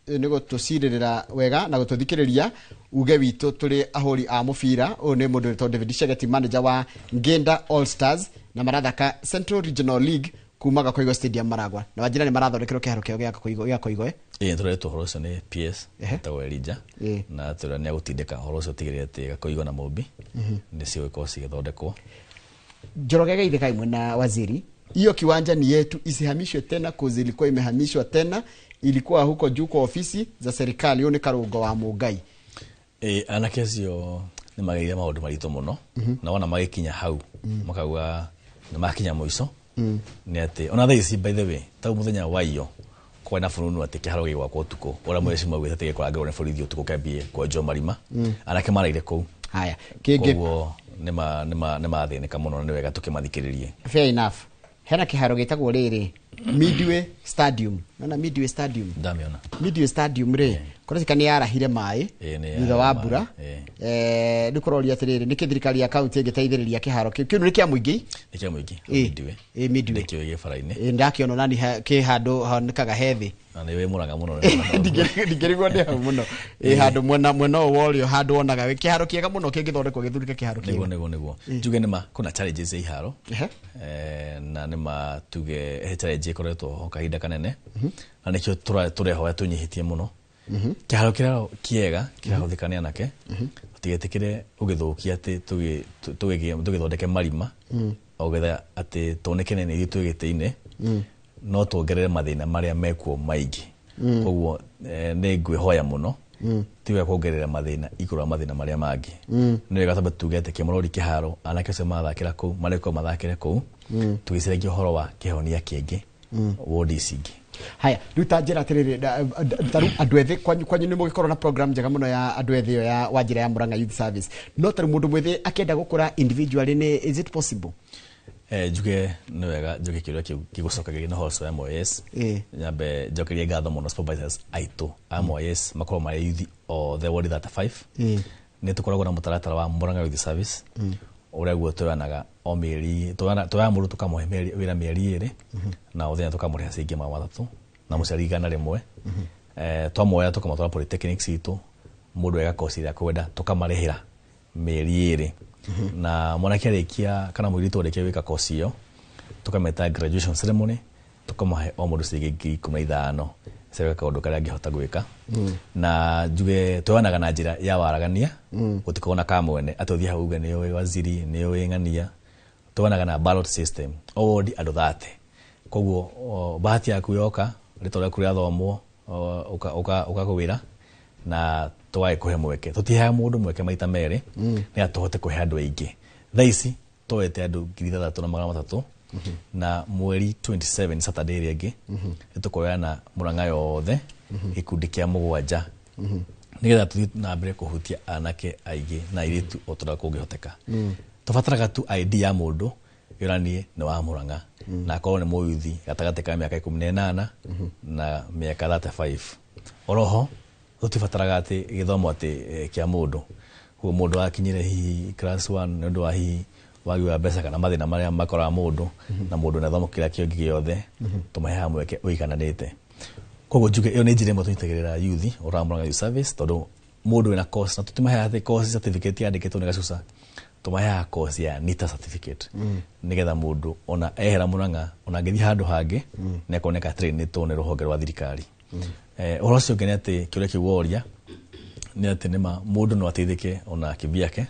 nĩ gũtũcirĩrĩra wega na gũtũthikĩrĩria uge witũ tũrĩ ahũri a mũbira ũyũ nĩ mũndũ wĩtagwo David Shegeti manager wa Ngenda All Stars na marathaka Central Regional League kuma Gakoigo Stadium Maragwa na wajira nĩ marathondekerwo kĩharo kĩao gĩa Gakoigo tũretwo horo ũcio nĩ PS tagwo Elija na tũrĩa nĩ agũtindĩka horo ũcio tigĩrĩre atĩ Gakoigo na Mũmbi nĩcio gĩkorwo cigĩthondekwo Njoroge Geithĩka imwe na waziri hiyo kiwanja ni yetu isihamishwe tena kozi ilikuwa imehamishwa tena ilikuwa huko juu kwa ofisi za serikali hiyo ni Karungo wa Mugai anake acio nĩ mageire maũndũ maritũ mũno na wona magĩkinya hau makauga nĩ makinya mũico nĩ atĩ ona thaa ici by the way tau mũthenya wa iyo kwena fununu atĩ kĩharo gĩgwakwo ũtukũ ũrĩa mheshimiwa wĩte atĩ gĩkũrangĩrwo nĩ borithi ũtukũ kĩambie kwenjwo marima anake maraire kũu haya koguo nĩ mathĩnĩka mũno nĩ wega tũkĩmathikĩrĩrie fair enough hena kĩharo gĩtagwo rĩrĩ Midway Stadium nona Midway Stadium ndamiona Midway Stadium rĩ kũrĩka nĩ yarahire maĩ thutha wa mbura nĩ kũroria atĩrĩrĩ nĩ thirikari ya kaunti ĩngĩteithĩrĩria kĩharo kĩu nĩ kĩa mũingĩ Midway kĩo gĩbara-inĩ ndakĩona nani kĩ handũ hanĩkaga hethi na nĩ wĩ Murang'a mũno ndingĩrigwo ndĩ hau mũno handũ mwena ũrĩa handũ wonaga kĩharo kĩega mũno kĩngĩthondekwo gĩthurike kĩharo kĩega nĩguo njuge nĩma kuna challenges ya iharo na nĩma tuge challenge ĩkoretwo ho kahinda kanene na nĩkĩo tũrehoya tũnyihĩtie mũno kĩharo kĩrĩa kĩega kĩrahũthĩka nĩ anake tũtigĩtĩkĩre ũgĩthũkia atĩ tũgĩthondeke marima ogetha atĩ tuonekane nĩ ithuĩ twĩgĩtĩ-inĩ no tuongerere mathĩna marĩa mekuo maingĩ koguo nĩ ngwĩhoya mũno tiga kuongerera mathĩna igũrũ mathĩna marĩa mangĩ nĩ wega tamba tuge atĩ Kĩmorori kĩharo anake acio mathakĩra kũu marĩko mathakĩre kũu tũgĩciragia ũhoro wa kĩhonia kĩngĩ wodi icingi. Haya, ruta njira atiriri taru andu ethi kwanyu ni mugikorwo na program njega muno ya andu ethi yo ya wajira ya Murang'a Youth Service. No taru mundu mwethi akenda gukura individually ni is it possible? Juge ni wega juge kiria kigucokagira na hoso ya MOS. Nyambe jokerie ngatho muno supervisors aitu a MOS makorwo mari youth o the ward 35. Ni tukoragwo na mutaratara wa Murang'a Youth Service. Uria guo tuyanaga o mieri tuya mundu tukamuhe wira mieri iri na uthenya tukamuriha cingi mathatu na muciari igana rimwe. Twamoya tukamatwara polytechnics itu mundu ega course ya kwenda tukamarihira mieri iri na mwanake arikia kana mwiritu arikia wika course iyo tukameta graduation ceremony tukamahe o mundu cingi 15 sebe kaundu karia angihota gwika na juge tuyanaga na njira ya waragania gutikona ka mwene atothi hau uga niyo waziri niyo ngania tuyanaga na ballot system ward andu 30 koguo bahati yaku yoka ritora kuria thomo ukagwira na twae kuhe mweke tutiha mundu mweke maita mere ni atuhote kuhe andu aingi thaici toete andu 3,300 na mweri 27 Saturday rege nitukoyana Murang'a yothe ikundi kia mugwanja nigetha tuthi na mbere kuhutia anake aigi na iritu otura kungihoteka tubataraga tu ID ya mundu yoranie ni wa Murang'a na akorwo ni muyuthi gatagati ka miaka 18 na miaka 35 oroho tutibataraga ati githomo ati kia mundu huo mundu akinyire hi class 1 ndu wa hi wagiwa mbeca kana mathina maria makora mundu na mundu na thomo kira kio giyothe tumahe mweke uikananite koguo njuge iyo ni njira imwe tunyitagirira youth ora Murang'a Youth Service tondu mundu ina course na tutimahe ati course certificate yandikitwo ni gacuca tumahe course ya NITA certificate nigetha mundu ona ehera Murang'a ona ngithi handu hangi ne koneka train to ne ruhonge rwa thirikari orocio ngene ati kiuria kiworia ni ati nima mundu no ateithike ona kibiake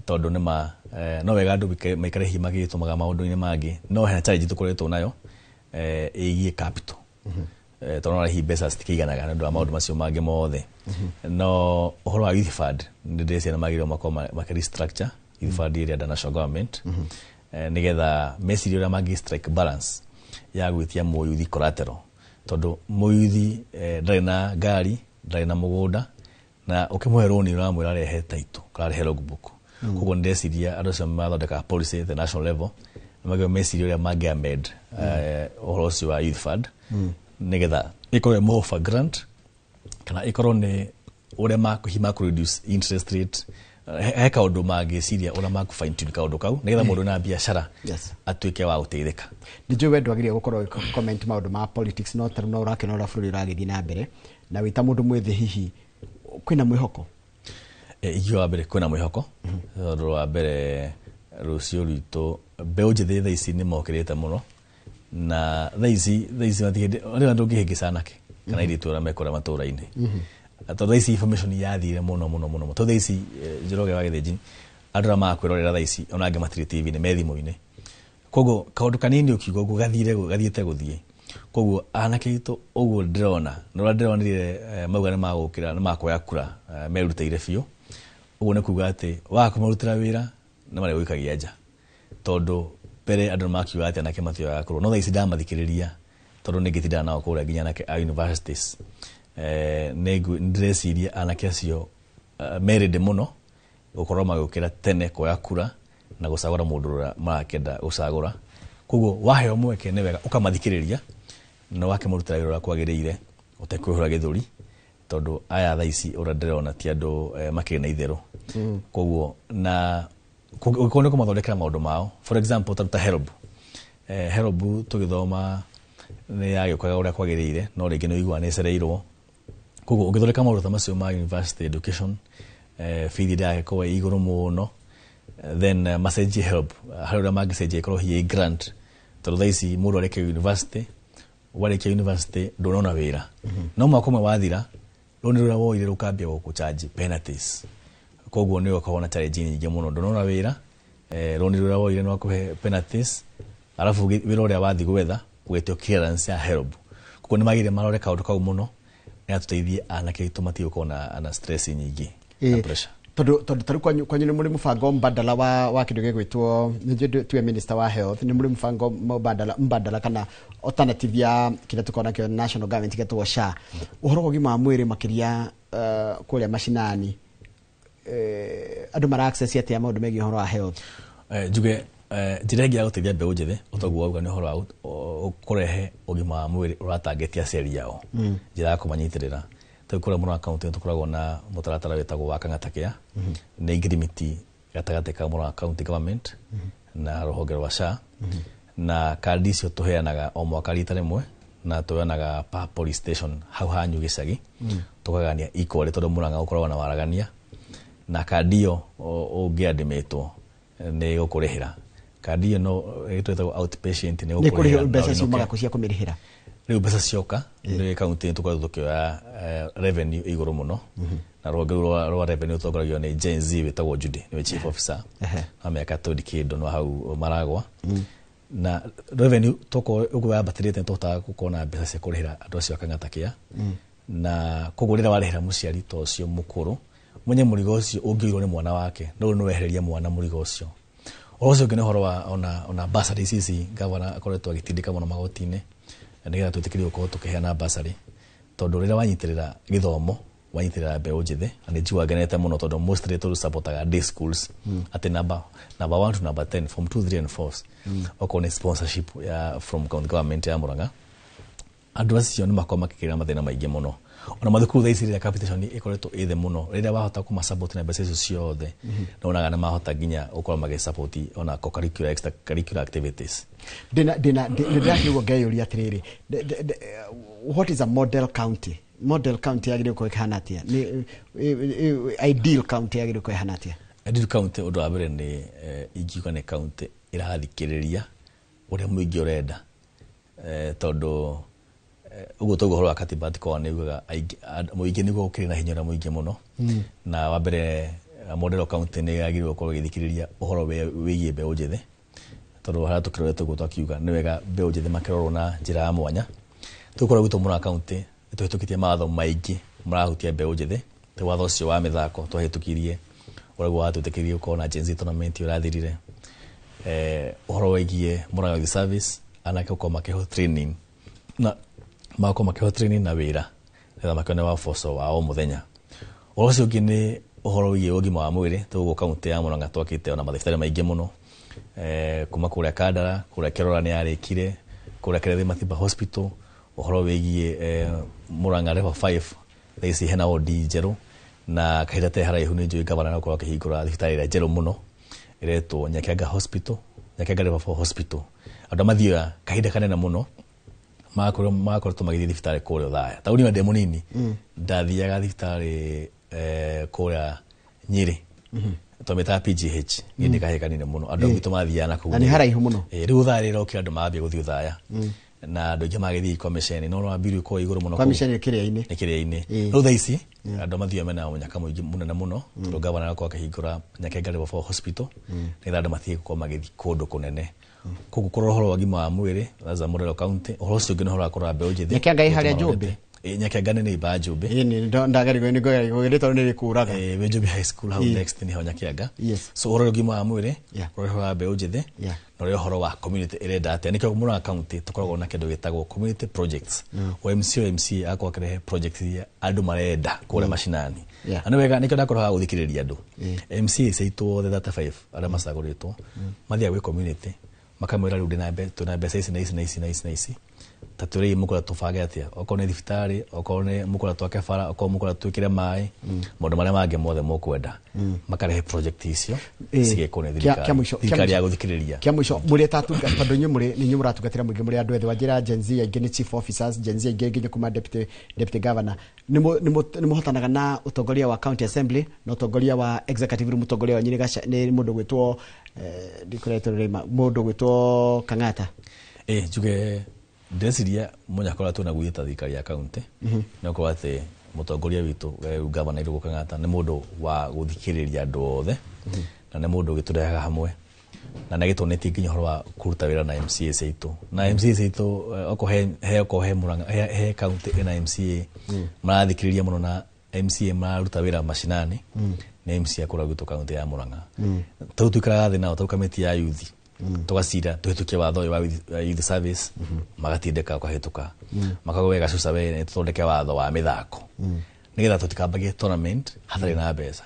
tondu nima no wega andu maikare hi magitumaga maundu-ini mangi no hena challenge tukoretwo nayo igie capital tonora hi mbeca citikiganaga nĩ ũndũ wa maũndũ macio mangĩ mothe no ũhoro wa youth fund nĩ ndĩreciria magĩrĩirwo makorwo makĩrestructure youth fund ĩrĩa under national government nĩgetha meciria ũrĩa mangĩ strike balance ya gwĩtia mũyuthi collateral tondu mũyuthi ndarĩ na ngari ndarĩ na mũgũnda na ũkĩmũhe rũni ũramwĩra rehe title kana rehe logbook koguo ndĩreciria andũ acio mathondeka policy at the national level magĩrĩirwo meciria ũrĩa mangĩ amend ũhoro ũcio wa youth fund nigetha ikorwo more for grant kana ikorwo ni ure makuhima ku reduce interest rate heka undu magiciria ura maku fine tune ka undu kau nigetha mundu na biashara atuike wa guteithika ndijo wendu agirie gukorwo comment maundu ma politics no taru no urake no rafuri uragithii na mbere na wita mundu mwithi hihi kwina mwihoko igio wa mbere kwina mwihoko ro wa mbere rucio rwito mbeu njithi thaici ni mokirite muno na thaici matigende ori andu ngihigi sanake kana iri tura mekora matura-ini to thaici information yathire muno to thaici Njoroge wa Githinji andura makwirorera thaici ona ange matiri TV ni methimo-ini koguo kaundu kanini ukiuga uguo gathiite guthie koguo anake itu uguo ndirona no ndironire mauga ni magukira ni makoya kura merutire biu uguo ni kuga ati wa kumarutira wira na mari gwikagia nja tondu pere andu makiuga ati anake matio ya kuru no thaici ndamathikiriria tondu ningitindana nao kuria nginya anake a universities ndreciria anake acio merinde muno gukorwo magukira tene koya kura na gucagura mundu uria marakenda gucagura koguo waheo mweke ni wega ukamathikiriria no wake murutira wira kwagiriire utekwihura githuri tondu aya thaici ura ndirona ti andu makina itheru koguo na ukone ko mathondekera maundu mao for example taruta help tugithoma ni yagikoga uria kwagiriire no ringi no igwa ni cereirwo koguo ungithondeka maundu macio ma university education feed ya ko iguru muno then message help haruria magicenjia ikorwo hi grant tondu thaici mundu areke university ndonona wira no mwaka umwe wathira runi ruria woire rukambia gukucharge penalties koguo ni ukaona challenge nyingi muno ndonona wira runi ruria woire no kuhe penalties alafu wira uria wathi gwetha gwetio clearance ya help koguo ni magire marore kaundu kau muno ni atuteithie anake itu matio kona ana stress nyingi na pressure tondu kwanyu ni muri mubango mbadala wa kindu gigwitwo nje minister wa health ni muri mubango mbadala kana alternative ya kile tukona kyo national government getwo SHA uhoro ugima mwiri makiria kuria mashinani andu mara access yete ya maundu megi uhoro wa health juge diregi ya gutethia mbeu njithe utogwa uga ni uhoro wa kurehe ugima wa mwiri uratangetia seri yao njira ya kumanyitirira tukura muno account tukoragwo na mutaratara wetagwo wa Kang'ata ni agreement gatagate ka muno account government na ruhonge rwa SHA na kandi icio tuheanaga o mwaka rita rimwe na tuheanaga pa police station hau hanyu gicagi tukagania equal tondu Murang'a ukoragwo na waragania na kandi iyo ungiandimitwo ni gukurihira kandi iyo no itwetagwo outpatient ni gukurihira mbeca ciumaga kucia kumirihira riu mbeca cioka ni kaunti tukoragwo tukioya revenue iguru muno na ruhonge rwa revenue tugoragio ni Gen Z wetagwo Judy ni chief officer ameka todi kido no hau maragwa na revenue toko ugwa batirite tota gukona mbeca cia kurihira andu acio Kang'ata na kugurira warihira muciari to cio mukuru munye murigo ucio ungirwo ni mwana wake no wehereria mwana murigo ucio ocio ngene horo wa ona basari sisi gavana akoretwo agitindika muno magotine nigetha twitikirio ko tukiheana basari tondu rira wanyitirira githomo wanyitirira mbeu njithe na njiwa genete muno tondu mostly to supportaga day schools at number 1 to number 10 from 2 3 and 4 okone sponsorship ya from county government ya Murang'a andu acio ni makoma kikira mathina maingi muno ona mathukuru thaicirira capitation ikoretwo ithe muno rira wahota kuma support na mbeca icio ciothe na onaga na mahota ginya ukora mage support ona co-curricular extra curricular activities dina kiugo ngeyuria atiriri what is a model county yagire ko ikanatia ni ideal county yagire ko ihanatia ideal county undu abere ni ingiuga ni county irathikiriria uria muingi urenda tondu ugo togo horo akatibati kwa niuga muingi nigo ukiri na hinya na muingi muno na wabere model county ni yagire ko githikiriria uhoro wigie mbeu njithe tondu hara tukirete go twakiuga ni wega mbeu njithe makirorwo na njira ya mwanya tukora gwito Murang'a county tuhitukitie matho maingi murahutia mbeu njithe te watho cio wa mithako tuhitukirie urego watutikirie ko na Gen Z tournament urathirire uhoro wigie Murang'a Youth Service anake ko makeho training na mako makeho training na wira etha makone wa foso wa o muthenya ucio ngini uhoro wigie ugima wa mwiri tugo county ya Murang'a twakite ona mathifitari maingi muno kuma kuria Kandara kuria Kirora ni arikire kuria Kerethi Matiba Hospital uhoro wigie Murang'a Level 5 thaici hena odi njeru na kahidate haraihu ni njui gavana na kwa kihingura thifitari ya njeru muno iretwo Nyakianga Hospital Nyakianga Level 4 Hospital andu mathia kahida kanena muno makoro tumagithie thifitari kuria Thaya tauni wa demonini ndathiaga thifitari kuria Nyeri tometa PGH ni ndikahekanine muno andu gitu mathiana ku ani haraihu muno riu Thaya riro ki andu mabia guthio Thaya na andu magithie commission no no biru ko iguru muno commission kiria-ini riu thaici andu mathia mena munyaka muingi munene muno tondu gavana kwa kahingura Nyakianga Level 4 Hospital ni andu mathie ko magithie kundu kunene kugu kororo wagima wa mwiri za Murang'a county orocio ngine horo akora mbeu njithe Nyakianga iharia Njumbi Nyakianga ni ba Njumbi ni ndagari ni gogereto ni kuraga we Njumbi high school how next ni ho Nyakianga so oro wagima wa mwiri oro wa mbeu njithe no ro horo wa community irenda ate nikyo Murang'a county tukoragwo na kindu gitagwo community projects o MC akwa kire project ya andu marenda kure mashinani ani wega nikyo ndakora guthikiriria andu MC seitwo the 35 ara masaguritwo mathia gwe community makamwira rundi na mbeca ici taturi mukura tufage atia okone thifitari okone mukura twake fara okone mukura twikire mai mundu maria mange mothe mukwenda makarehe project icio sige kone thirikari ya guthikiriria kia mwisho muri tatu tondu nyu muri ni nyu muratugatira muingi muri andu ethe wajira Gen Z aingi ni chief officers Gen Z aingi nginya kuma deputy governor ni muhotanaga na utongoria wa county assembly na utongoria wa executive room utongoria wa Nyirigasha ni mundu gwitwo dikoreto rema mundu gwitwo Kang'ata juge ndesiria munyakora tu na gwita thikari ya county no ko ate mutongoria witu gavana irugo Kang'ata ni mundu wa guthikiriria andu othe na ni mundu giturehaga hamwe na nagitoneti nginya horo wa kuruta wira na MCA seitu na MCA seitu he Murang'a he county na MCA marathikiriria muno na MCA maruta wira mashinani nä MC akå gwitå kaunti ya Murang'a tau tuikaraga thä nao tau kamiti ya youth tugacira tuhitukie watho wa youth service magatindeka ukahituka makagwega cuca we tuthondeke watho wa mithako nigetha tutikambagie tournament hathari na mbeca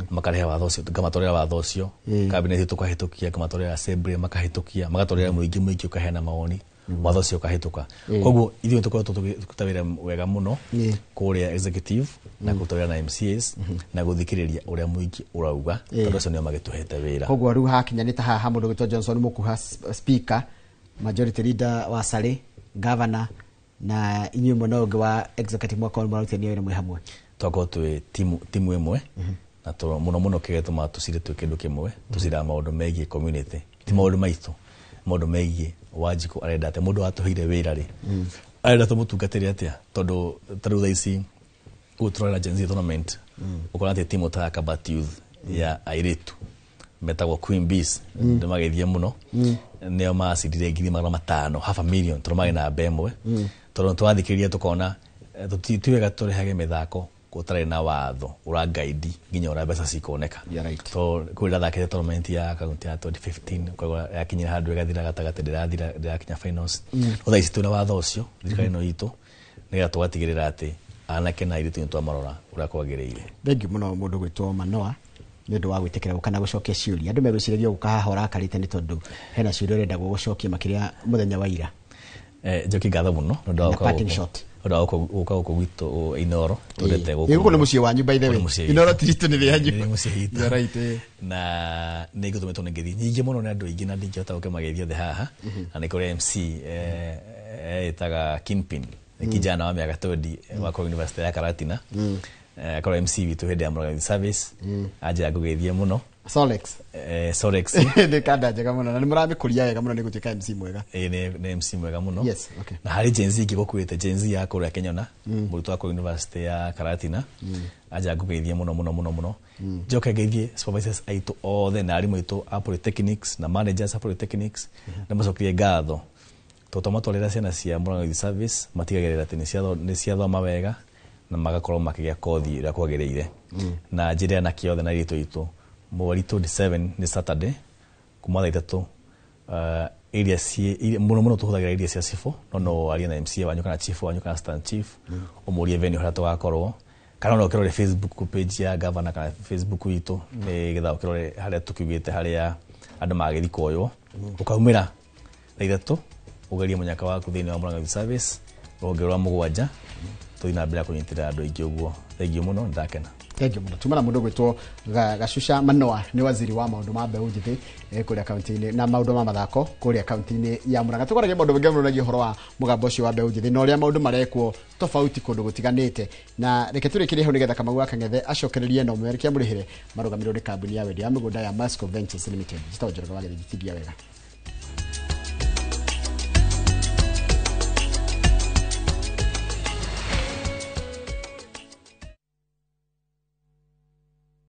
makarehe watho ucio tukamatwarira watho ucio cabinet tukahitukia kamatwarira assembly makahitukia magatwarira muingi ukaheana maoni watho ucio ukahituka koguo ithuĩ tukorwo tutawira wega muno kuria executive na gutwarira na MCAs na guthikiriria uria muingi urauga tondu ucio nio magituhete wira koguo riu hakinyanite haha mundu gitwa Johnson Mukuha speaker majority leader wa Sale governor na inyuĩ mwena ũngĩ wa executive mwaka wa marutani wĩra mwe hamwe twakorwo twĩ timu ĩmwe na muno kigetũma tucire twĩ kĩndũ kĩmwe tucira maũndũ megiĩ community ti maũndũ maitũ maũndũ megiĩ Wanjiku arenda atĩ mũndũ atuheire wĩra rĩ arenda tũmũtungatĩre atĩa tondũ tarĩu thaa ici gũtũrora Gen Z tournament ũkona atĩ timu ta Kabat Youth ya airĩtu metagwo Queen Bees ndĩmagethie mũno nĩo macidire 500,000 500,000 tondũ marĩ na mbemwe tondũ twathikĩrĩria tũkona tutiwega tũrehage mĩthako gũtarĩ na watho ũrangaidi nginya ũrĩa mbeca cikoneka to kwĩra thakĩte tournament ya kaunti ya 2015 kwa yakinyira handũ ĩgathira gatagatĩ ndĩrakinya finals thaa ici twĩna watho ũcio thirikari ĩno itũ nĩgetha tũgatigĩrĩra atĩ anake na airĩtu nĩtwamarora ũrĩa kwagĩrĩire thengiũ mũno mũndũ gwĩtwo Manoa nĩ ũndũ wa gwĩtĩkĩra gũka na gũcokia ciũria andũ megwĩcirĩria gũka haha ũrakarĩte nĩ tondũ hena ciũria ũrenda gũgũcokia makĩria mũthenya wa ira njoki ngatho mũno nĩ ũndũ wa gũka gũkũ gwitũ Inoro twendete gũkũ nĩ mũciĩ wanyu by the way Inoro tiritũ nĩ rĩanyu na nĩ ngũtũmĩtwo nĩ ngĩthiĩ nyingĩ mũno nĩ andũ aingĩ na ndingĩhota gũkĩmageithia othe haha na nĩ kũrĩ MC etaga Kingpin kijana wa mĩaka 20 wa University ya Karatina kora MC witũ hĩndĩ ya Murang'a service anjĩra ngũgeithie mũno Solex nĩ kanda njega mũno na nĩ mũramĩkũria wega mũno nĩ gũtuĩka MC mwega nĩ MC mwega mũno na harĩ Gen Z ngĩgũkuĩte Gen Z ya kũrĩa Kenyona mũrutwo wa University ya Karatina anjĩra ngũgeithie mũno njoke ngeithie supervisors aitũ othe na arimũ aitũ a polytechnics na managers a polytechnics nĩ macokirie ngatho tũtũmatwarĩra ciana cia Murang'a service matigagĩrĩra atĩ nĩ ciathoma wega na magakorwo makĩgĩa kothi ĩrĩa kwagĩrĩire na njĩra na kĩothe na airĩtu aitũ mweri 27 nĩ Saturday kuma thaa 3 area mũno tũhũthagĩra area cia cifo no aria na MCA wanyu kana chief wanyu kana stand chief ũmũrie venue harĩa tũgakorwo kana no ũkĩrore Facebook page ya governor kana Facebook witũ nĩgetha ũkĩrore harĩa tũkiugĩte harĩa andũ magĩthi koywo ũkaumĩra thaa 3 ũgerie mũnyaka waku thĩinĩ wa Murang'a service rũhonge rwa mũgwanja tũthiĩ na mbere kũnyitĩrĩra andũ aingĩ ũguo thengiũ mũno ndakena thengiũ mũno tumana mũndũ gwĩtwo Gacuca Manoa nĩ waziri wa maũndũ ma mbeũ njĩthĩ kũrĩa kaunti-inĩ na maũndũ ma mathako kũrĩa kaunti-inĩ ya Murang'a tũkoragia maũndũ maingĩ mũno megiĩ ũhoro wa mũgambo ũcio wa mbeũ njĩthĩ na ũrĩa maũndũ marekwo tofauti kũndũ gũtiganĩte na reke tũrĩkĩrie hau nĩgetha Kamau Kang'ethe acokererie na ũmũmerekia mũrĩhĩre marũgamĩrĩro nĩ kambuni ya wendia ya mĩgũnda ya Masco Ventures Limited njĩtagwo Njoroge Wagĩrĩ njĩtithia wega